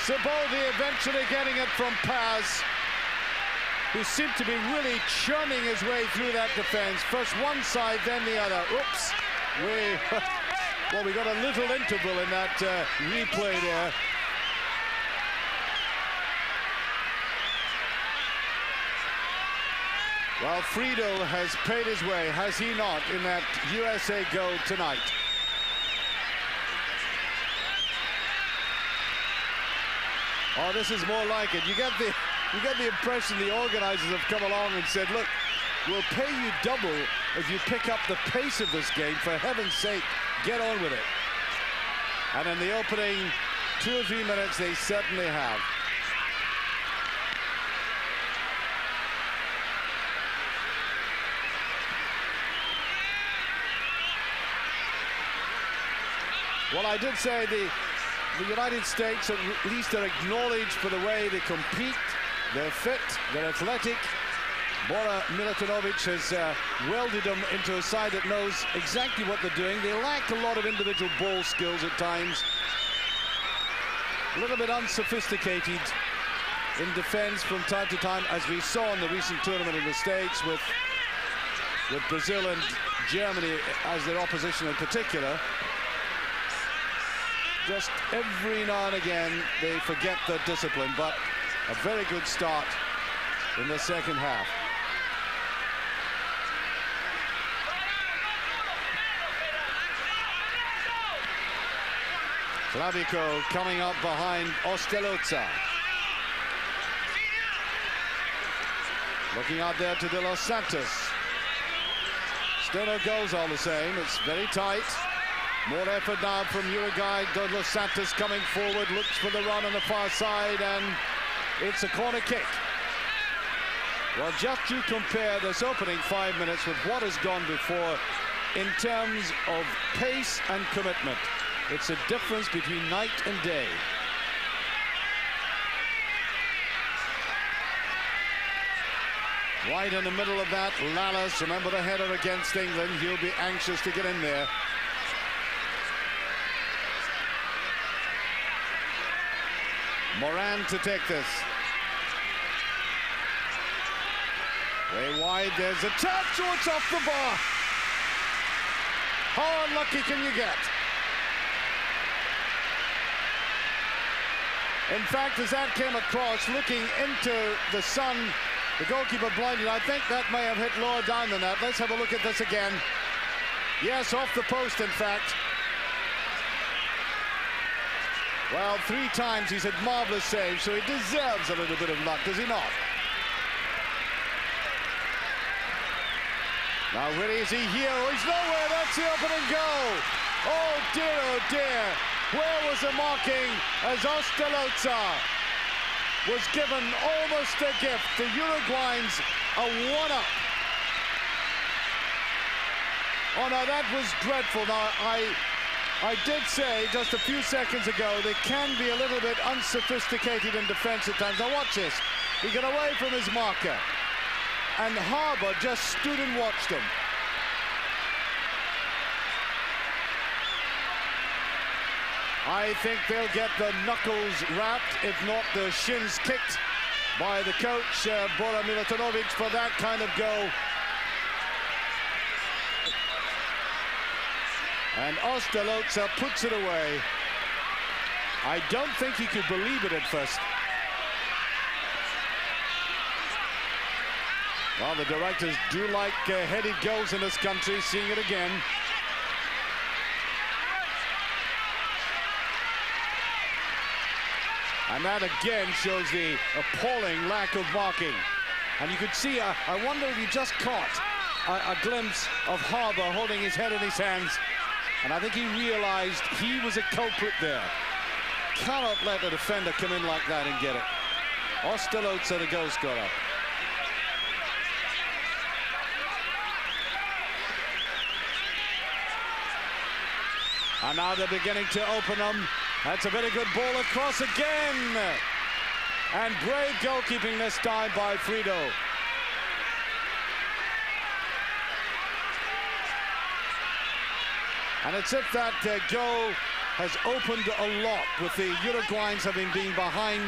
Siboldi eventually getting it from Paz, who seemed to be really churning his way through that defense. First one side, then the other. Oops. Well, we got a little interval in that replay there. Well, Friedel has paid his way, has he not, in that USA goal tonight? Oh, this is more like it. You get the impression the organizers have come along and said, look, we'll pay you double if you pick up the pace of this game. For heaven's sake, get on with it. And in the opening 2 or 3 minutes, they certainly have. Well, I did say the United States at least are acknowledged for the way they compete. They're fit, they're athletic. Bora Milutinovic has welded them into a side that knows exactly what they're doing. They lack a lot of individual ball skills at times. A little bit unsophisticated in defense from time to time, as we saw in the recent tournament in the States with Brazil and Germany as their opposition in particular. Just every now and again, they forget their discipline, but a very good start in the second half. Slavico coming up behind Ostelozza. Looking out there to De Los Santos. Still no goals all the same. It's very tight. More effort now from Uruguay. De Los Santos coming forward, looks for the run on the far side, and it's a corner kick. Well, just you compare this opening 5 minutes with what has gone before in terms of pace and commitment. It's a difference between night and day. Right in the middle of that, Lallas, remember the header against England. He'll be anxious to get in there. Moran to take this. Way wide, there's a touch, oh, it's off the bar. How unlucky can you get? In fact, as that came across, looking into the sun, the goalkeeper blinded. I think that may have hit lower down than that. Let's have a look at this again. Yes, off the post, in fact. Well, 3 times he's had marvelous saves, so he deserves a little bit of luck, does he not? Now, where is he here? Oh, he's nowhere. That's the opening goal. Oh, dear, where was the marking as Ostelozza was given almost a gift? The Uruguayans a 1-up. Oh, no, that was dreadful. Now, I did say just a few seconds ago they can be a little bit unsophisticated in defense at times. Now watch this. He got away from his marker. And Harbour just stood and watched him. I think they'll get the knuckles wrapped, if not the shins kicked, by the coach, Bora Milutinovic, for that kind of goal. And Ostalotza puts it away. I don't think he could believe it at first. Well, the directors do like headed goals in this country, seeing it again. And that again shows the appalling lack of marking. And you could see, I wonder if you just caught a glimpse of Harbour holding his head in his hands. And I think he realized he was a culprit there. Cannot let a defender come in like that and get it. Ostalotza, the goal scorer. And now they're beginning to open them. That's a very good ball across again. And brave goalkeeping this time by Frido. And it's if that goal has opened a lot, with the Uruguayans having been behind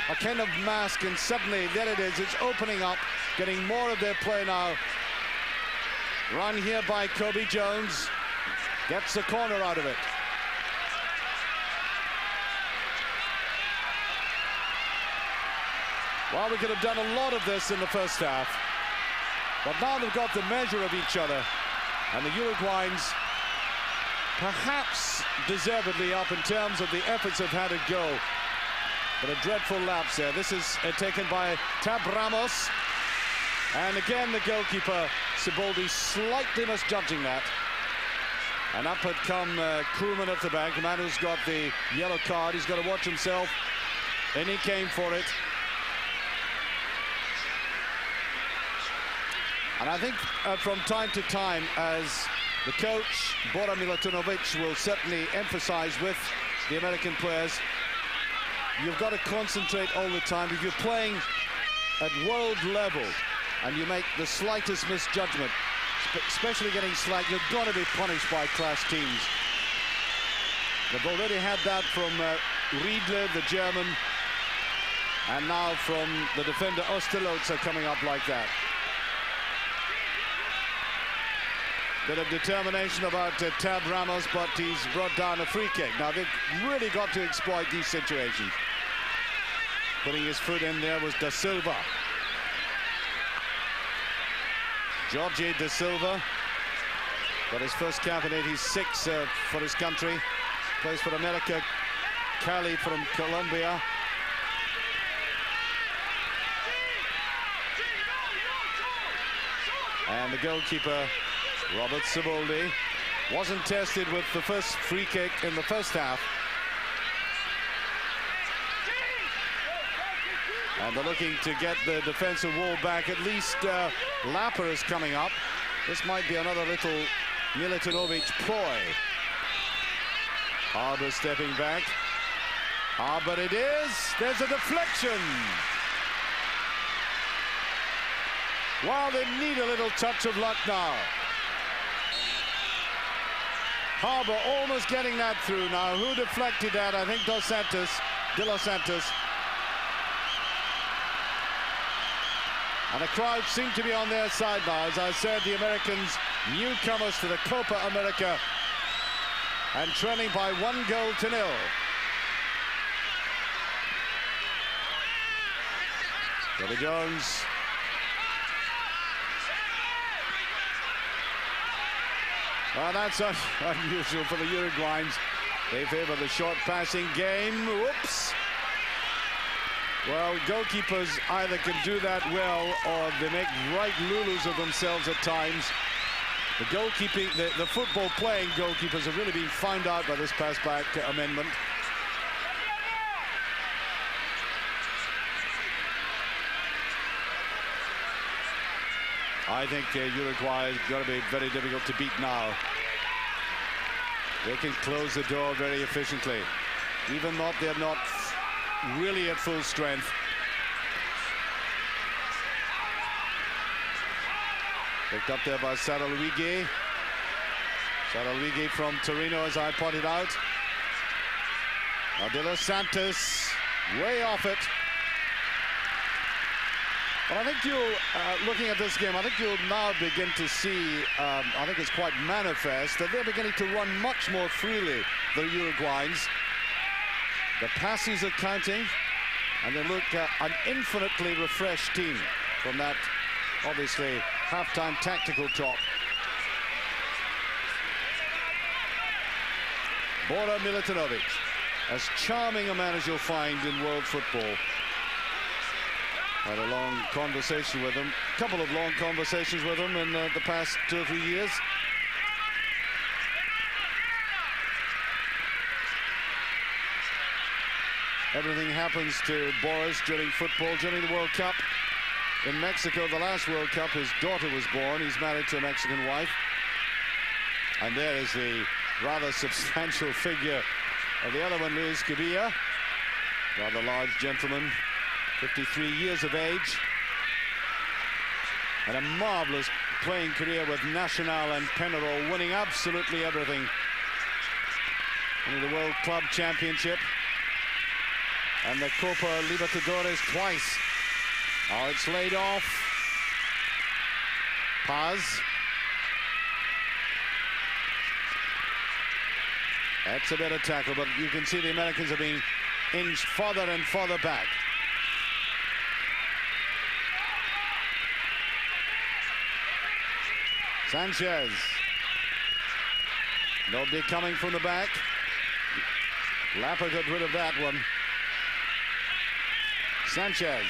a kind of mask, and suddenly there it is, it's opening up, getting more of their play now. Run here by Kobe Jones, gets the corner out of it. Well, we could have done a lot of this in the first half, but now they've got the measure of each other, and the Uruguayans perhaps deservedly up in terms of the efforts they've had to go. But a dreadful lapse there. This is taken by Tab Ramos, and again the goalkeeper Siboldi slightly misjudging that. And up had come Koeman at the back, the man who's got the yellow card. He's got to watch himself, and he came for it. And I think from time to time, as the coach, Bora Milutinovic, will certainly emphasize with the American players, you've got to concentrate all the time. If you're playing at world level and you make the slightest misjudgment, especially getting slack, you've got to be punished by class teams. They've already had that from Riedle, the German, and now from the defender Ostalotza coming up like that. Bit of determination about Tab Ramos, but he's brought down a free kick. Now they've really got to exploit these situations. Putting his foot in there was Da Silva. Jorge Da Silva got his first cap in '86 for his country. Plays for America. Cali from Colombia. And the goalkeeper, Robert Siboldi, wasn't tested with the first free kick in the first half. And they're looking to get the defensive wall back. At least Lapper is coming up. This might be another little Milutinovic ploy. Harbour stepping back. But it is. There's a deflection. Well, they need a little touch of luck now. Harbour almost getting that through now. Who deflected that? I think De Los Santos. And the crowd seem to be on their side now. As I said, the Americans, newcomers to the Copa America, and trailing by 1-0. Kobe Jones. Well, that's unusual for the Uruguayans. They favor the short passing game. Whoops. Well, goalkeepers either can do that well, or they make right lulus of themselves at times. The goalkeeping, the football playing goalkeepers have really been found out by this pass back amendment. I think Uruguay is going to be very difficult to beat now. They can close the door very efficiently, even though they're not really at full strength. Picked up there by Saraluigi. Saraluigi from Torino, as I pointed out. De Los Santos way off it. But I think you'll, looking at this game, I think you'll now begin to see, I think it's quite manifest that they're beginning to run much more freely, the Uruguayans. The passes are counting, and they look an infinitely refreshed team from that, obviously, halftime tactical talk. Bora Milutinovic, as charming a man as you'll find in world football. Had a long conversation with him, a couple of long conversations with him in the past 2 or 3 years. Everything happens to Boris during football, during the World Cup. In Mexico, the last World Cup, his daughter was born. He's married to a Mexican wife. And there is the rather substantial figure of the other one, Luis Gavilla. Rather large gentleman, 53 years of age. And a marvelous playing career with Nacional and Peñarol, winning absolutely everything. Winning the World Club Championship and the Copa Libertadores twice. Oh, it's laid off. Paz. That's a better tackle, but you can see the Americans are being inched further and further back. Sanchez. Nobody coming from the back. Lapper got rid of that one. Sanchez.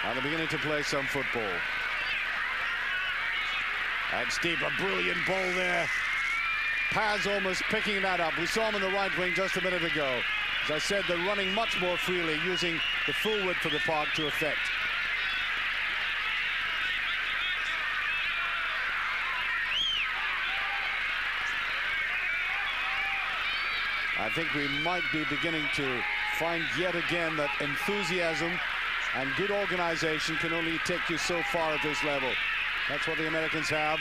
Now they're beginning to play some football. That's deep, a brilliant ball there. Paz almost picking that up. We saw him in the right wing just a minute ago. As I said, they're running much more freely, using the full width of the park to effect. I think we might be beginning to find yet again that enthusiasm and good organization can only take you so far at this level. That's what the Americans have.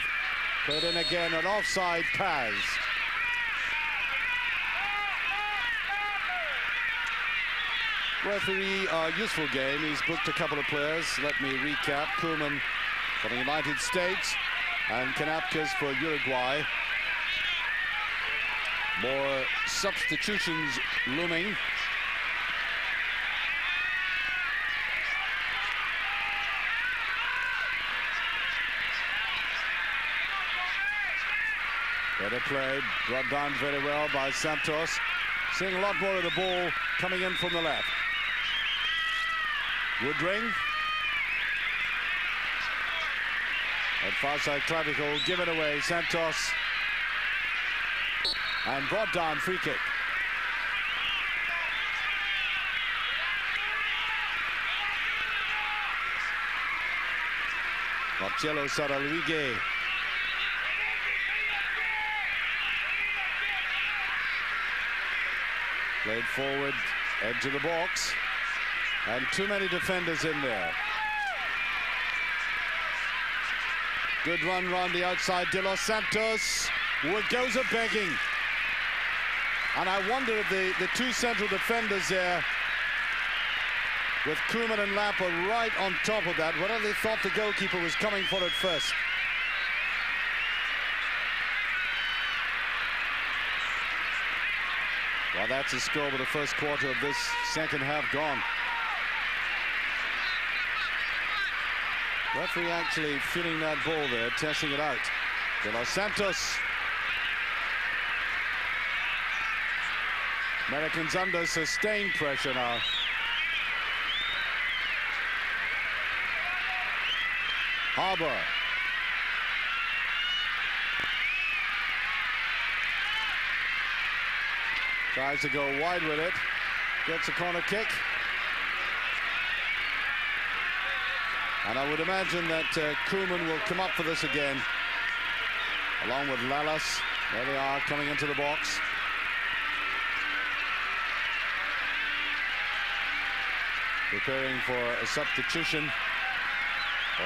Put in again, an offside Paz. Referee, useful game. He's booked a couple of players. Let me recap. Koeman for the United States and Kanapkas for Uruguay. More substitutions looming. Better play, brought down very well by Santos. Seeing a lot more of the ball coming in from the left. Woodring. At far side clavicle, given away, Santos. And brought down, free kick. Marcelo Saraluigi. Played forward, edge of the box. And too many defenders in there. Good run round the outside. De Los Santos goes a-begging. And I wonder if the two central defenders there, with Koeman and Lapper right on top of that, whether they thought the goalkeeper was coming for it first. Well, that's the score with the first quarter of this second half gone. Referee actually feeling that ball there, testing it out. De Los Santos. Americans under sustained pressure now. Harbour. Tries to go wide with it. Gets a corner kick. And I would imagine that Koeman will come up for this again, along with Lalas. There they are, coming into the box. preparing for a substitution.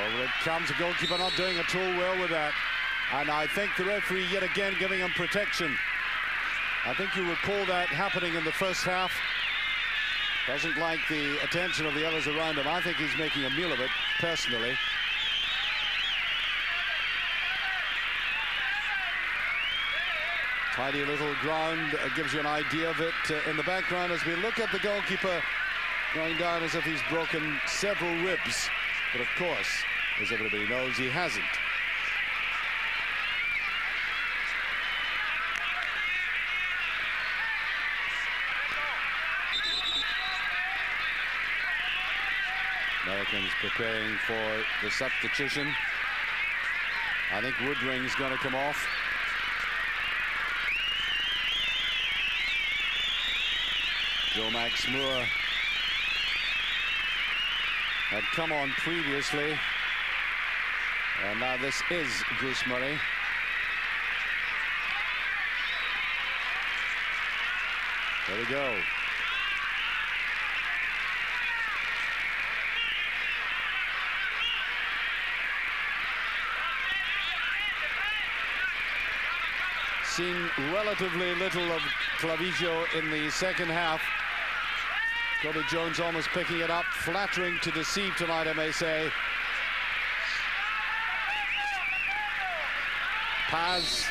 Over it comes. The goalkeeper not doing at all well with that. And I think the referee yet again giving him protection. I think you recall that happening in the first half. Doesn't like the attention of the others around him. I think he's making a meal of it, personally. Tidy little ground, gives you an idea of it in the background as we look at the goalkeeper going down as if he's broken several ribs. But of course, as everybody knows, he hasn't. Americans preparing for the substitution. I think Woodring's going to come off. Joe Max Moore had come on previously. And now this is Bruce Murray. There we go. Seen relatively little of Clavijo in the second half. Coby Jones almost picking it up, flattering to deceive tonight, I may say. Paz.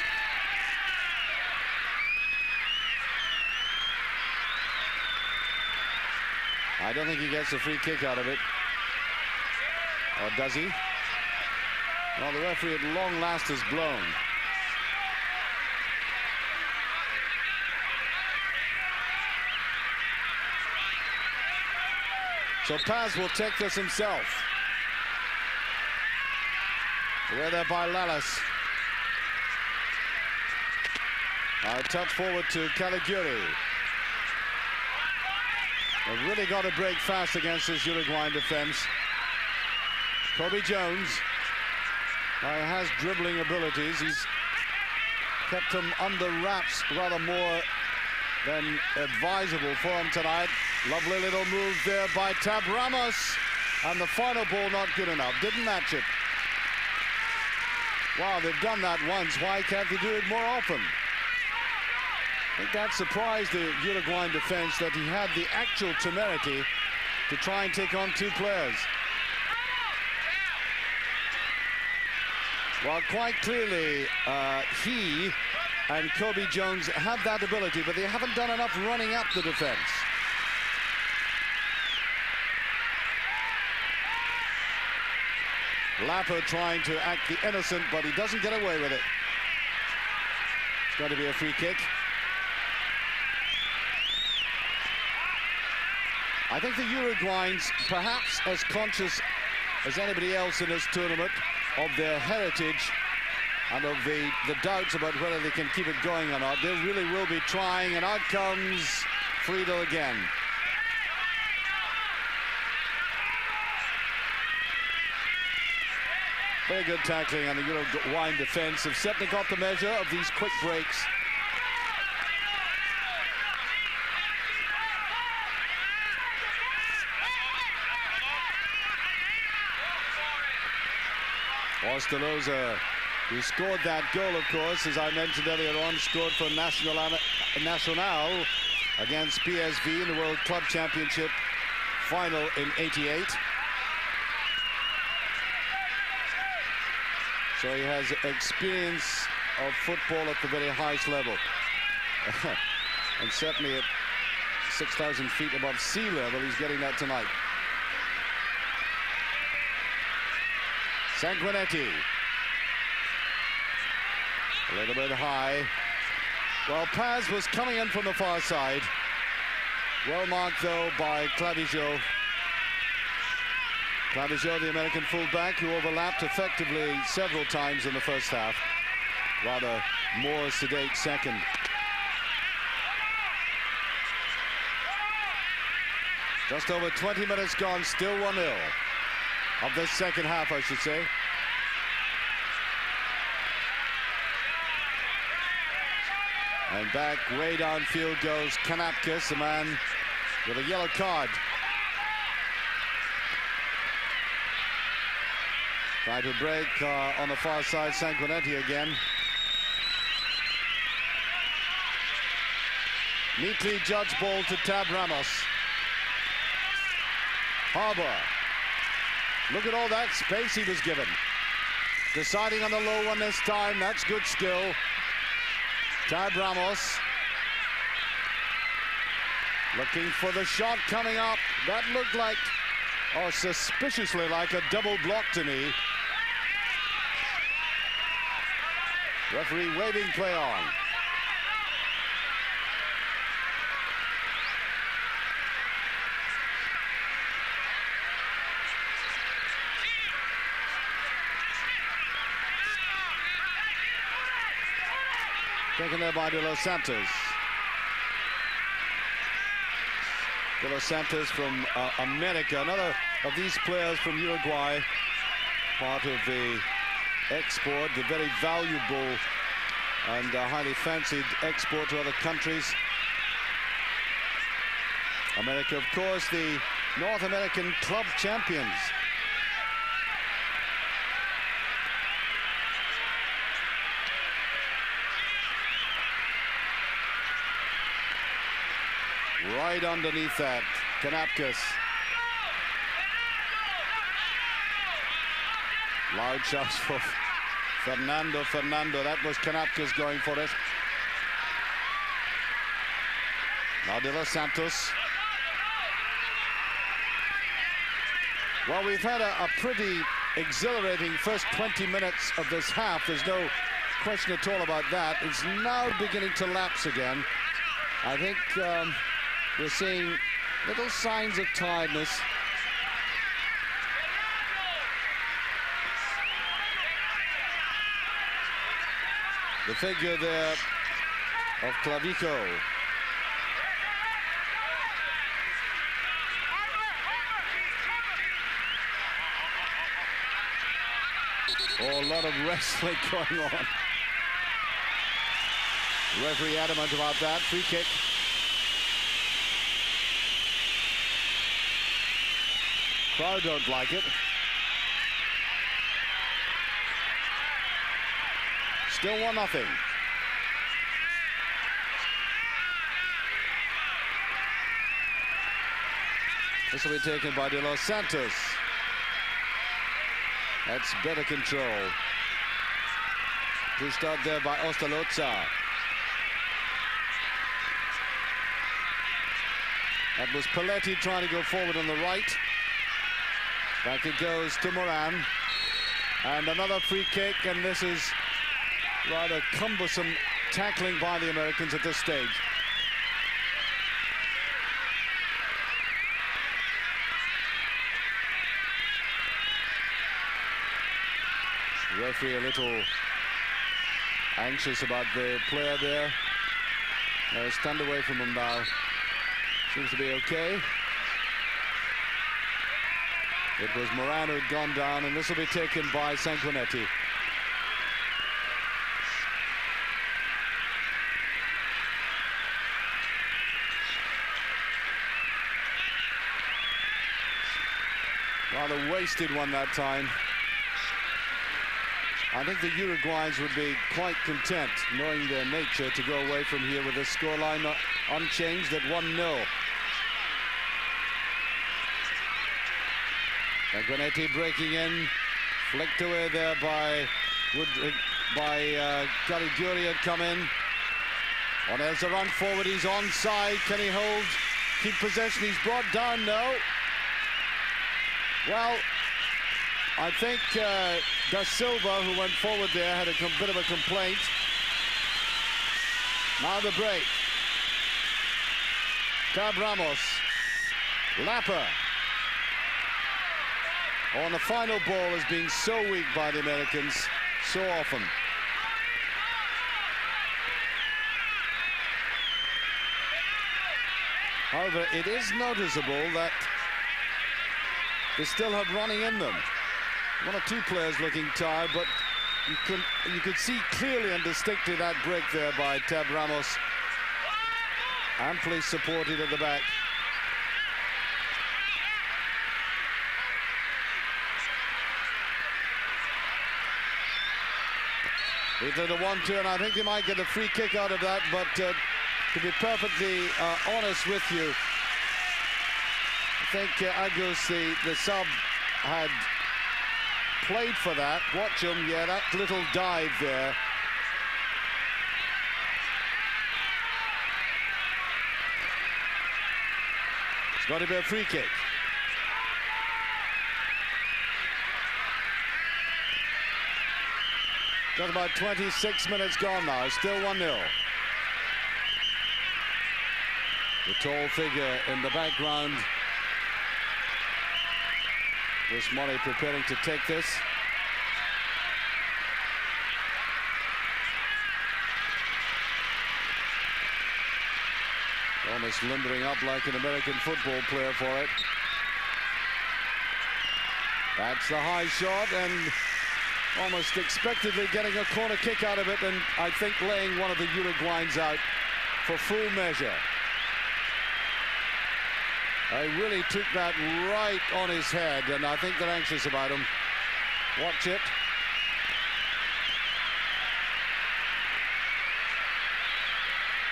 I don't think he gets a free kick out of it. Or does he? Well, the referee at long last has blown. So Paz will take this himself. Away there by Lalas. A touch forward to Caligiuri. They've really got to break fast against this Uruguayan defense. Coby Jones has dribbling abilities. He's kept him under wraps rather more than advisable for him tonight. Lovely little move there by Tab Ramos. And the final ball not good enough. Didn't match it. Wow, they've done that once. Why can't they do it more often? I think that surprised the Uruguayan defense that he had the actual temerity to try and take on two players. Well, quite clearly, he and Coby Jones have that ability, but they haven't done enough running up the defense. Lapper trying to act the innocent, but he doesn't get away with it. It's going to be a free kick. I think the Uruguayans, perhaps as conscious as anybody else in this tournament of their heritage and of the doubts about whether they can keep it going or not, they really will be trying, and out comes Friedel again. Very good tackling on the Uruguayan defense. Have certainly got the measure of these quick breaks. Ostaloza, who scored that goal, of course, as I mentioned earlier on, scored for Nacional against PSV in the World Club Championship final in '88. So he has experience of football at the very highest level. And certainly at 6,000 feet above sea level, he's getting that tonight. Sanguinetti. A little bit high. Well, Paz was coming in from the far side. Well marked, though, by Clavijo. Clavijo, the American fullback, who overlapped effectively several times in the first half. Rather more sedate second. Just over 20 minutes gone, still 1-0. Of this second half, I should say. And back way downfield goes Kanapkis, the man with a yellow card. Try to break on the far side, Sanguinetti again. Neatly judged ball to Tab Ramos. Harbour. Look at all that space he was given. Deciding on the low one this time. That's good skill. Tab Ramos. Looking for the shot coming up. That looked like, oh, suspiciously like a double block to me. Referee waving play on. Taken there by De Los Santos. De Los Santos from America, another of these players from Uruguay, part of the export, the very valuable and highly fancied export to other countries. America, of course, the North American club champions. Right underneath that, Kanapkis. Loud shouts for Fernando. That was Kanapkis going for it. Now De Los Santos. Well, we've had a pretty exhilarating first 20 minutes of this half. There's no question at all about that. It's now beginning to lapse again. I think we're seeing little signs of tiredness. The figure there of Clavijo. Oh, a lot of wrestling going on. Referee adamant about that. Free kick. Crowd don't like it. Still 1-0. This will be taken by De Los Santos. That's better control. Pushed out there by Ostalozza. That was Paletti trying to go forward on the right. Back it goes to Moran. And another free kick, and this is rather cumbersome tackling by the Americans at this stage. The referee a little anxious about the player there. Stand away from him now. Seems to be okay. It was Moran who'd gone down, and this will be taken by Sanguinetti. Rather wasted one that time. I think the Uruguayans would be quite content, knowing their nature, to go away from here with the scoreline unchanged at 1-0. Sanguinetti breaking in, flicked away there by Caligiuri had come in. Oh, there's a run forward, he's onside. Can he hold, keep possession? He's brought down, no. Well, I think Da Silva, who went forward there, had a bit of a complaint. Now the break. Tab Ramos. Lapper. Oh, and the final ball has been so weak by the Americans so often. However, it is noticeable that they still have running in them. One or two players looking tired, but you could see clearly and distinctly that break there by Tab Ramos. Amply supported at the back. He did a 1-2, and I think he might get a free kick out of that, but to be perfectly honest with you, I think Agus, the sub, had played for that. Watch him, yeah, that little dive there. It's got to be a free kick. Got about 26 minutes gone now, still 1-0. The tall figure in the background. This Murray preparing to take this. Almost limbering up like an American football player for it. That's the high shot, and almost expectedly getting a corner kick out of it, and I think laying one of the Uruguayans out for full measure. I really took that right on his head, and I think they're anxious about him. Watch it.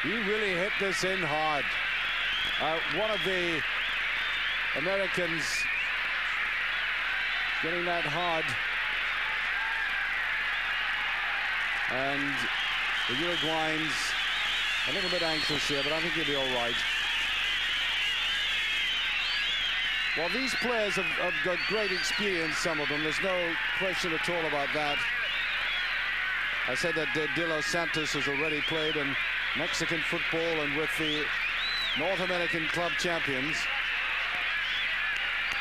He really hit this in hard. One of the Americans getting that hard. And the Uruguayans a little bit anxious here, but I think he'll be all right. Well, these players have got great experience, some of them. There's no question at all about that. I said that De Los Santos has already played in Mexican football and with the North American club champions.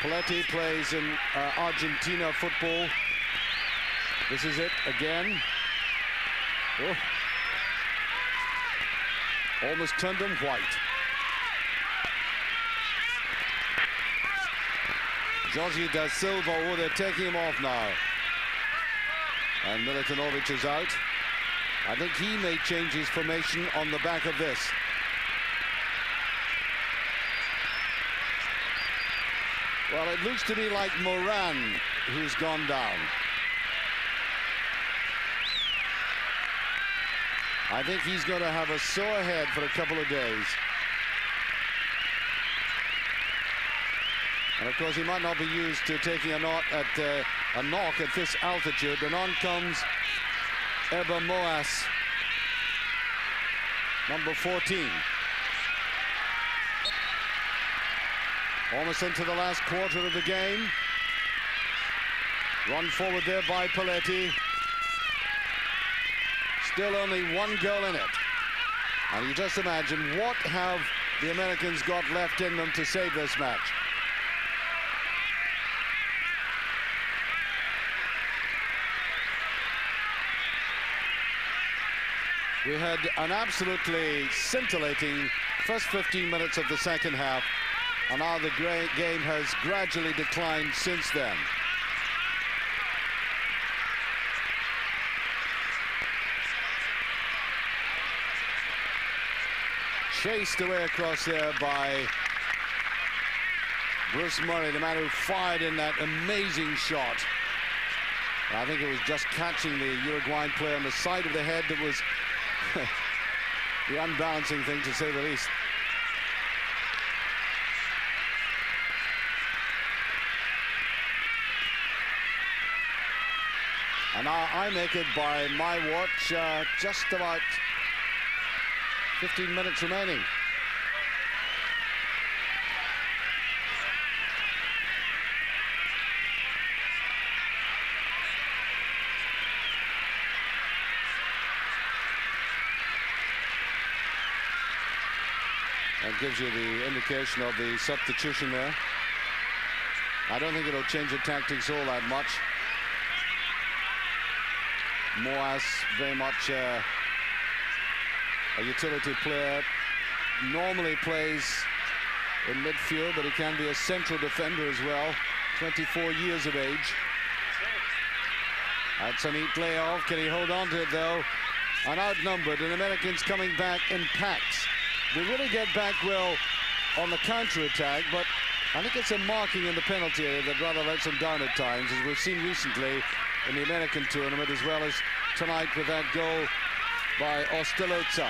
Paletti plays in Argentina football. This is it again. Oh. Almost turned him white. Jorge da Silva, oh, they're taking him off now. And Milutinovic is out. I think he may change his formation on the back of this. Well, it looks to me like Moran who's gone down. I think he's going to have a sore head for a couple of days. And of course, he might not be used to taking a knock at this altitude. And on comes Eba Moas, number 14. Almost into the last quarter of the game. Run forward there by Paletti. Still only one goal in it. And you just imagine, what have the Americans got left in them to save this match? We had an absolutely scintillating first 15 minutes of the second half, and now the game has gradually declined since then. Chased away across there by Bruce Murray, the man who fired in that amazing shot. I think it was just catching the Uruguayan player on the side of the head that was the unbalancing thing, to say the least. And now I make it by my watch just about 15 minutes remaining. That gives you the indication of the substitution there. I don't think it'll change the tactics all that much. Moas, very much a utility player. Normally plays in midfield, but he can be a central defender as well. 24 years of age. That's a neat layoff. Can he hold on to it, though? And outnumbered, and Americans coming back in packs. They really get back well on the counter-attack, but I think it's a marking in the penalty area that rather lets them down at times, as we've seen recently in the American tournament, as well as tonight with that goal by Ostilotza.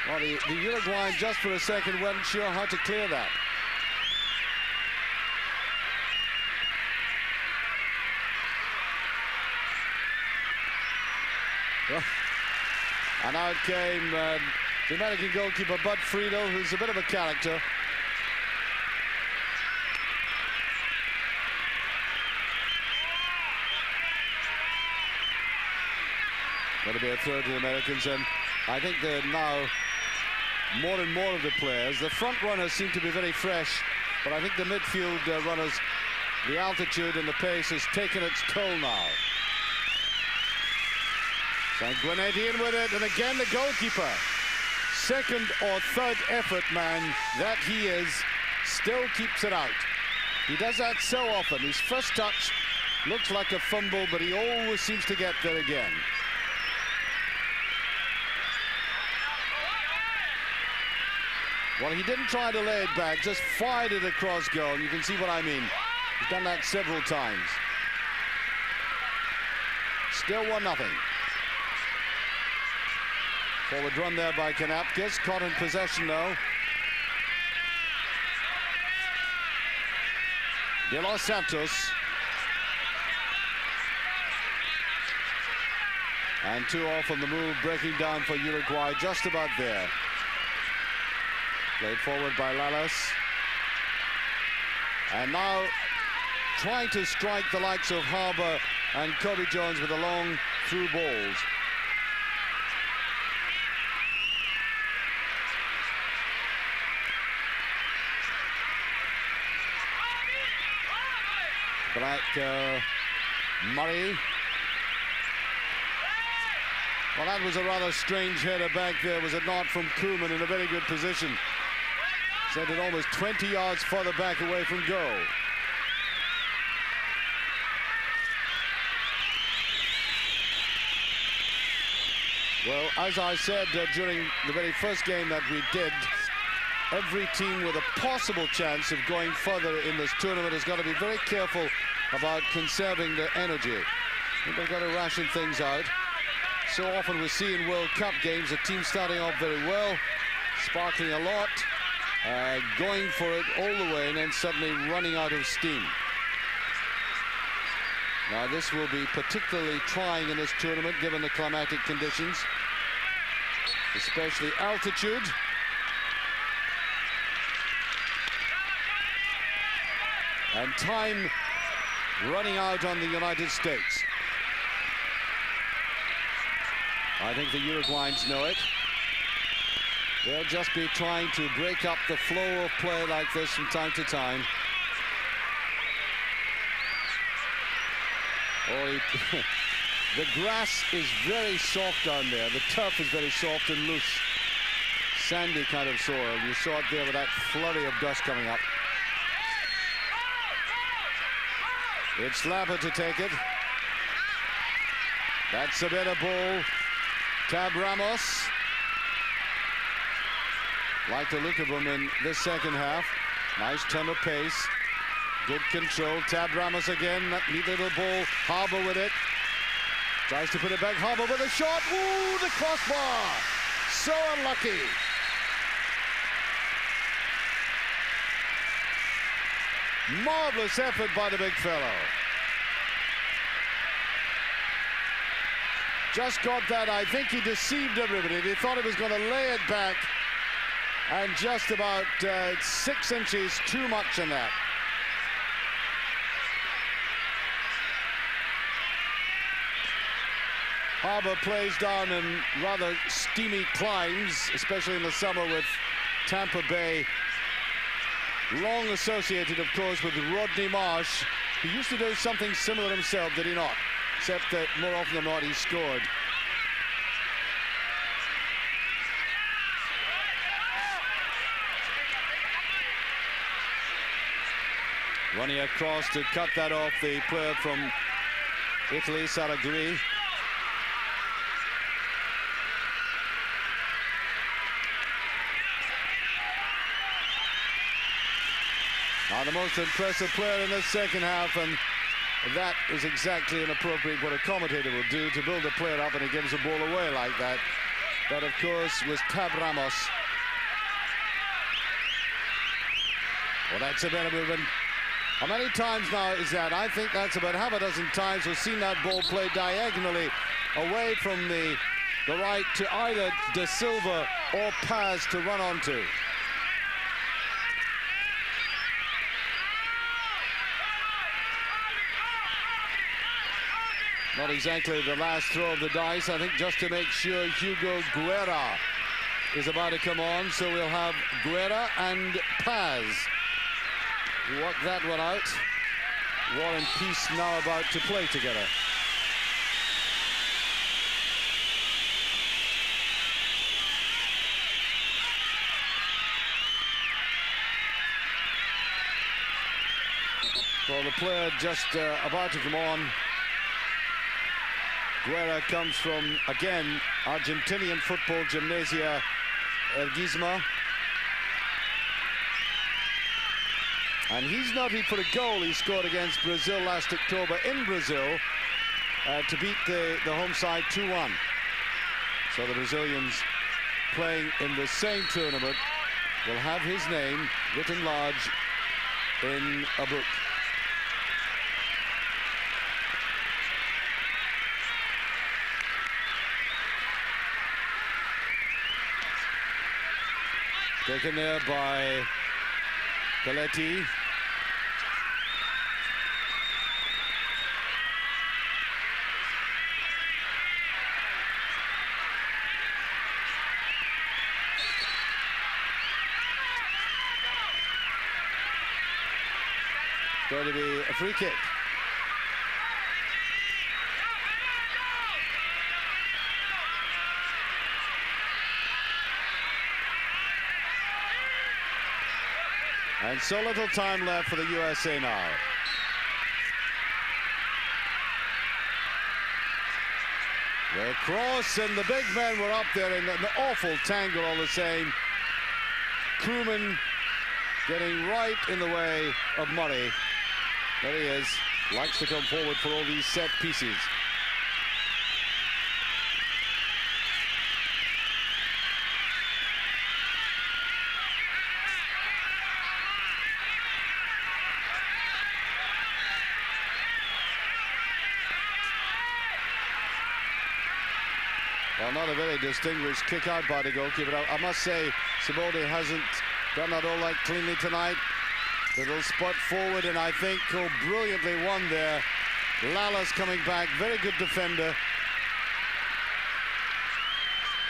Well, the Uruguayan just for a second weren't sure how to clear that. Well, and out came the American goalkeeper Bud Friedel, who's a bit of a character. Going to be a throw to the Americans, and I think they're now more and more of the players. The front runners seem to be very fresh, but I think the midfield runners, the altitude and the pace has taken its toll now. Sanguinetti in with it, and again the goalkeeper. Second or third effort man that he is, still keeps it out. He does that so often. His first touch looks like a fumble, but he always seems to get there again. Well, he didn't try to lay it back, just fired it across goal. You can see what I mean. He's done that several times. Still 1-0. Forward run there by Kanapkis, caught in possession though. De Los Santos. And 2 off on the move, breaking down for Uruguay, just about there. Played forward by Lalas. And now trying to strike the likes of Harbour and Kobe Jones with the long through balls. Black Murray. Well, that was a rather strange header back there, was it not, from Koeman in a very good position. Sent it almost 20 yards further back away from goal. Well, as I said during the very first game that we did, every team with a possible chance of going further in this tournament has got to be very careful about conserving their energy. They've got to ration things out. So often we see in World Cup games a team starting off very well, sparkling a lot, going for it all the way, and then suddenly running out of steam. Now this will be particularly trying in this tournament given the climatic conditions, especially altitude. And time running out on the United States. I think the Uruguayans know it. They'll just be trying to break up the flow of play like this from time to time. The grass is very soft down there. The turf is very soft and loose. Sandy kind of soil. You saw it there with that flurry of dust coming up. It's Lapper to take it. That's a better ball. Tab Ramos. Like the look of him in this second half. Nice turn of pace. Good control. Tab Ramos again. That neat little ball. Harbour with it. Tries to put it back. Harbour with a shot. Ooh, the crossbar. So unlucky. Marvelous effort by the big fellow. Just got that. I think he deceived everybody. They thought he was going to lay it back, and just about 6 inches too much in that. Harbour plays down in rather steamy climbs, especially in the summer with Tampa Bay. Long associated, of course, with Rodney Marsh. He used to do something similar himself, did he not? Except that more often than not, he scored. Running across to cut that off, the player from Italy, Saraguri. The most impressive player in the second half, and that is exactly inappropriate what a commentator will do, to build a player up and he gives the ball away like that. That, of course, was Tab Ramos. Well, that's a better movement. How many times now is that? I think that's about half a dozen times we've seen that ball played diagonally away from the right to either De Silva or Paz to run onto. Not exactly the last throw of the dice, I think, just to make sure Hugo Guerra is about to come on. So we'll have Guerra and Paz work that one out. War and Peace now about to play together. Well, the player just about to come on. Guerra comes from, again, Argentinian football, Gimnasia Erguismo. And he's noted for a goal he scored against Brazil last October in Brazil to beat the home side 2-1. So the Brazilians playing in the same tournament will have his name written large in a book. Taken there by Pelletti. Going to be a free kick. And so little time left for the USA now. The cross, and the big men were up there in an awful tangle all the same. Crewman getting right in the way of Murray. There he is, likes to come forward for all these set pieces. Well, not a very distinguished kick out by the goalkeeper. I must say, Siboldi hasn't done that all that cleanly tonight. Little spot forward, and I think brilliantly won there. Lala's coming back, very good defender.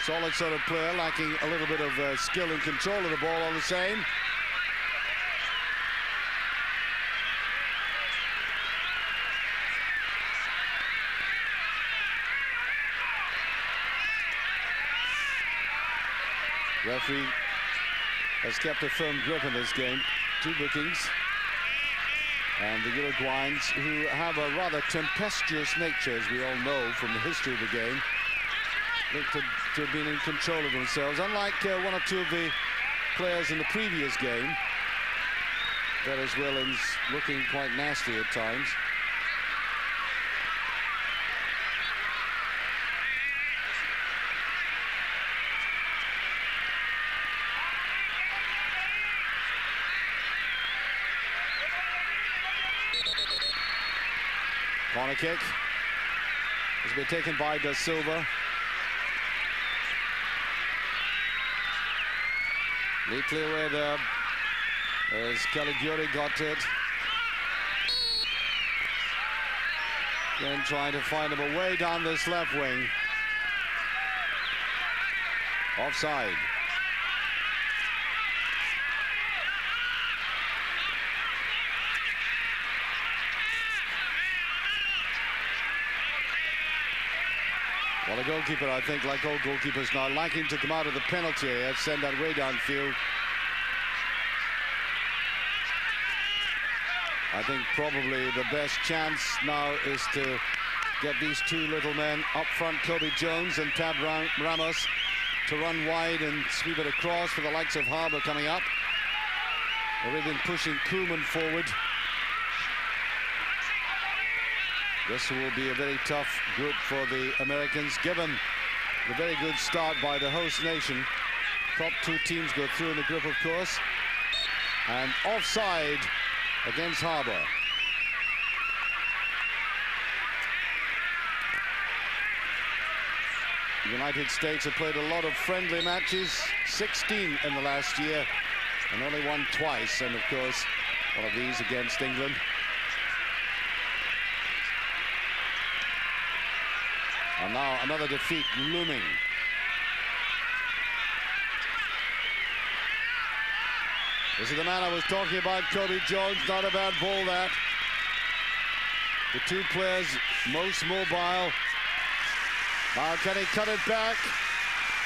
Solid sort of player, lacking a little bit of skill and control of the ball all the same. Referee has kept a firm grip in this game. 2 bookings. And the Uruguayans, who have a rather tempestuous nature, as we all know from the history of the game, look to have been in control of themselves. Unlike 1 or 2 of the players in the previous game, Venezuelans looking quite nasty at times. Corner kick has been taken by Da Silva. Neatly away there as Caligiuri got it. Then trying to find him a way down this left wing. Offside. Well, the goalkeeper, I think, like all goalkeepers now, liking to come out of the penalty area, send that way downfield. I think probably the best chance now is to get these 2 little men up front, Kobe Jones and Tab Ramos, to run wide and sweep it across for the likes of Harbour coming up. They've really been pushing Koeman forward. This will be a very tough group for the Americans, given the very good start by the host nation. Top two teams go through in the group, of course. And offside against Harbour. The United States have played a lot of friendly matches, 16 in the last year, and only won twice, and of course one of these against England. And now another defeat looming. This is the man I was talking about, Kobe Jones. Not a bad ball, that. The two players most mobile. Now can he cut it back?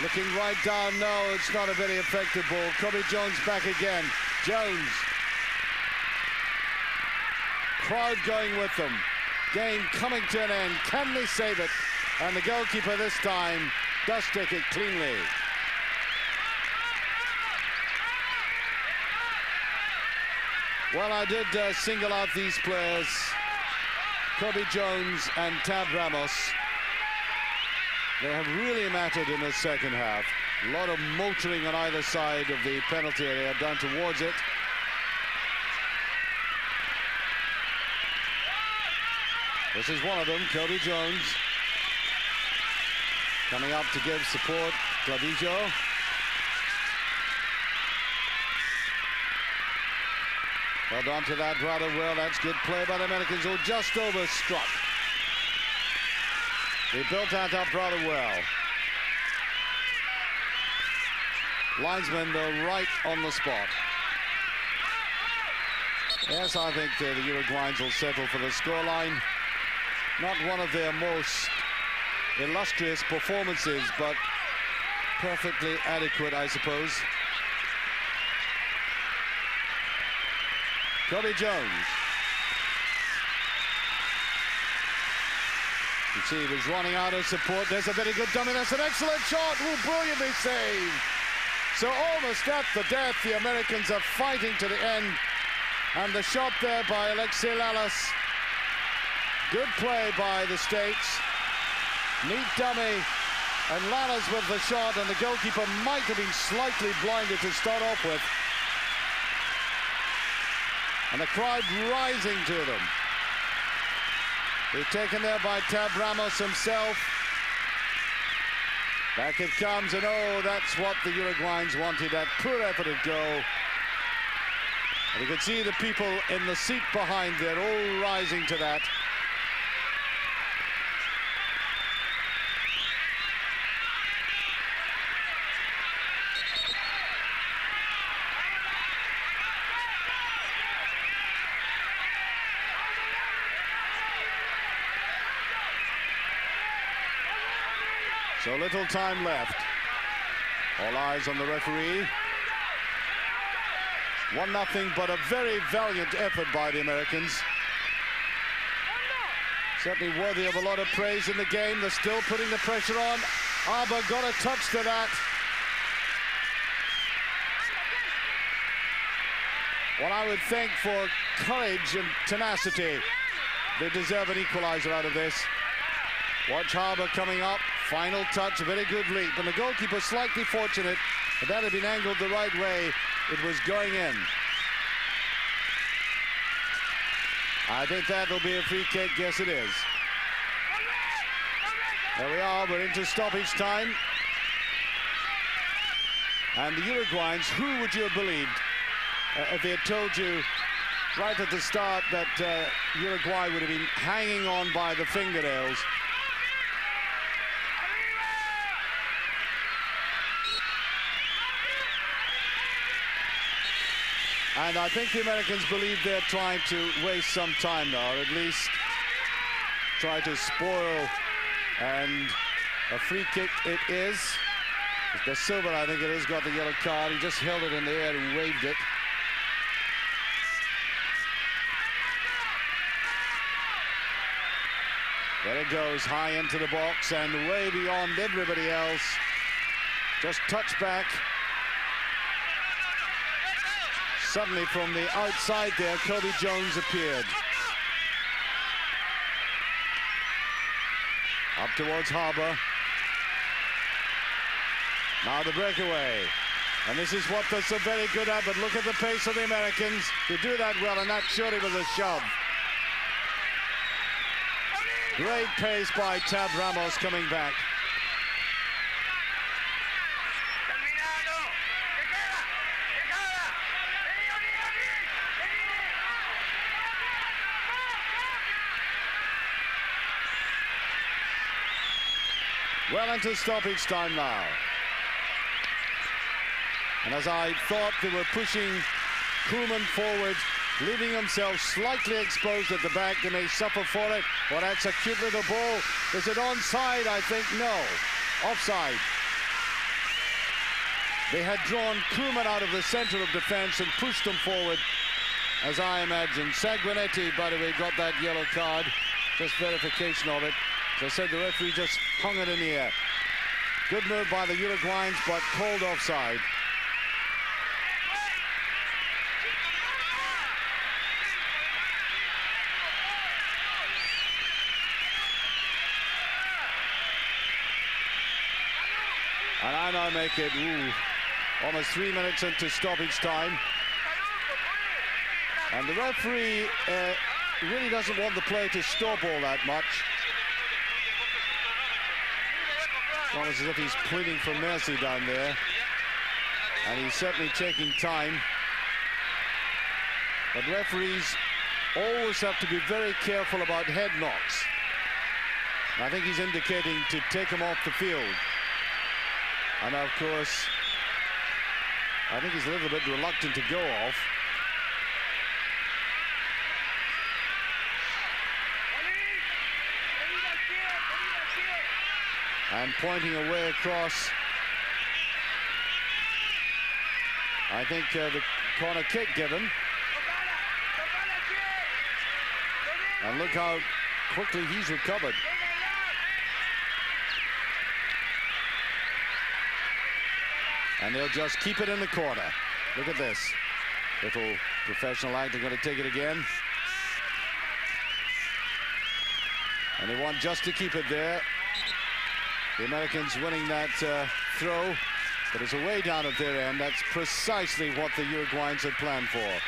Looking right down. No, it's not a very effective ball. Kobe Jones back again. Jones. Crowd going with them. Game coming to an end. Can they save it? And the goalkeeper this time does take it cleanly. Well, I did single out these players, Kobe Jones and Tab Ramos. They have really mattered in the second half. A lot of motoring on either side of the penalty area, down towards it. This is one of them, Kobe Jones. Coming up to give support, Clavijo. Held on to that rather well. That's good play by the Americans, who just overstruck. They built that up rather well. Linesman, though, right on the spot. Yes, I think the Uruguayans will settle for the scoreline. Not one of their most illustrious performances, but perfectly adequate, I suppose. Kobe Jones. You see he was running out of support. There's a very good dummy. That's an excellent shot. Ooh, brilliantly saved. So almost at the death, the Americans are fighting to the end. And the shot there by Alexei Lalas. Good play by the States. Neat dummy, and Lalas with the shot, and the goalkeeper might have been slightly blinded to start off with. And the crowd rising to them. They're taken there by Tab Ramos himself. Back it comes, and oh, that's what the Uruguayans wanted, that poor effort at goal. And you can see the people in the seat behind there all rising to that. So little time left. All eyes on the referee. 1-0, but a very valiant effort by the Americans. Certainly worthy of a lot of praise in the game. They're still putting the pressure on. Arba got a touch to that. What I would think for courage and tenacity, they deserve an equalizer out of this. Watch Harbour coming up. Final touch, a very good leap. And the goalkeeper slightly fortunate. If that had been angled the right way, it was going in. I think that'll be a free kick. Yes, it is. There we are. We're into stoppage time. And the Uruguayans, who would you have believed if they had told you right at the start that Uruguay would have been hanging on by the fingernails? And I think the Americans believe they're trying to waste some time now, or at least try to spoil. And a free kick it is. The Silva, I think it is, got the yellow card. He just held it in the air and waved it. There it goes, high into the box and way beyond everybody else. Just touch back. Suddenly from the outside there, Kobe Jones appeared. Up towards Harbour. Now the breakaway. And this is what they're so very good at, but look at the pace of the Americans. They do that well, and that surely was a shove. Great pace by Tab Ramos coming back. Well into stoppage time now. And as I thought, they were pushing Koeman forward, leaving himself slightly exposed at the back. They may suffer for it. Well, that's a cute little ball. Is it onside? I think no. Offside. They had drawn Koeman out of the center of defense and pushed him forward, as I imagine. Sanguinetti, by the way, got that yellow card. Just verification of it. As I said, the referee just hung it in the air. Good move by the Uruguayans, but called offside. And I now make it almost 3 minutes into stoppage time. And the referee really doesn't want the play to stop all that much. Almost as if he's pleading for mercy down there. And he's certainly taking time. But referees always have to be very careful about head knocks. I think he's indicating to take him off the field. And of course, I think he's a little bit reluctant to go off. And pointing away across. I think the corner kick given. And look how quickly he's recovered. And they'll just keep it in the corner. Look at this. Little professional act. They're going to take it again. And they want just to keep it there. The Americans winning that throw. But it's a way down at their end. That's precisely what the Uruguayans had planned for.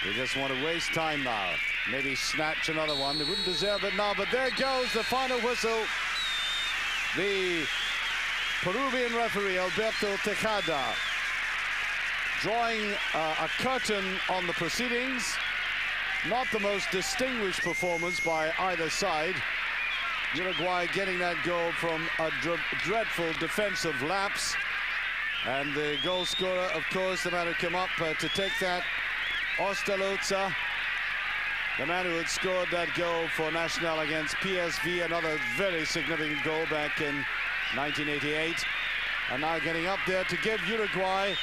They just want to waste time now. Maybe snatch another one. They wouldn't deserve it now. But there goes the final whistle. The Peruvian referee, Alberto Tejada, drawing a curtain on the proceedings. Not the most distinguished performance by either side. Uruguay getting that goal from a dreadful defensive lapse. And the goal scorer, of course, the man who came up to take that, Ostalozza, the man who had scored that goal for Nacional against PSV, another very significant goal back in 1988. And now getting up there to give Uruguay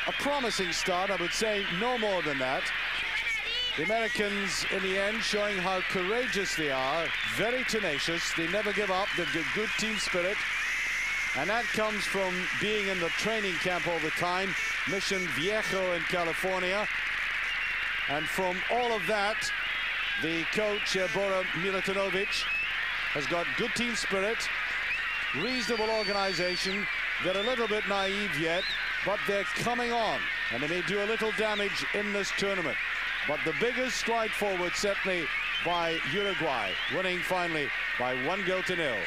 a promising start, I would say no more than that. The Americans, in the end, showing how courageous they are, very tenacious. They never give up. They've got good team spirit. And that comes from being in the training camp all the time, Mission Viejo in California. And from all of that, the coach, Bora Milutinovic, has got good team spirit, reasonable organization. They're a little bit naive yet, but they're coming on. And they may do a little damage in this tournament. But the biggest stride forward, certainly, by Uruguay, winning finally by 1-0.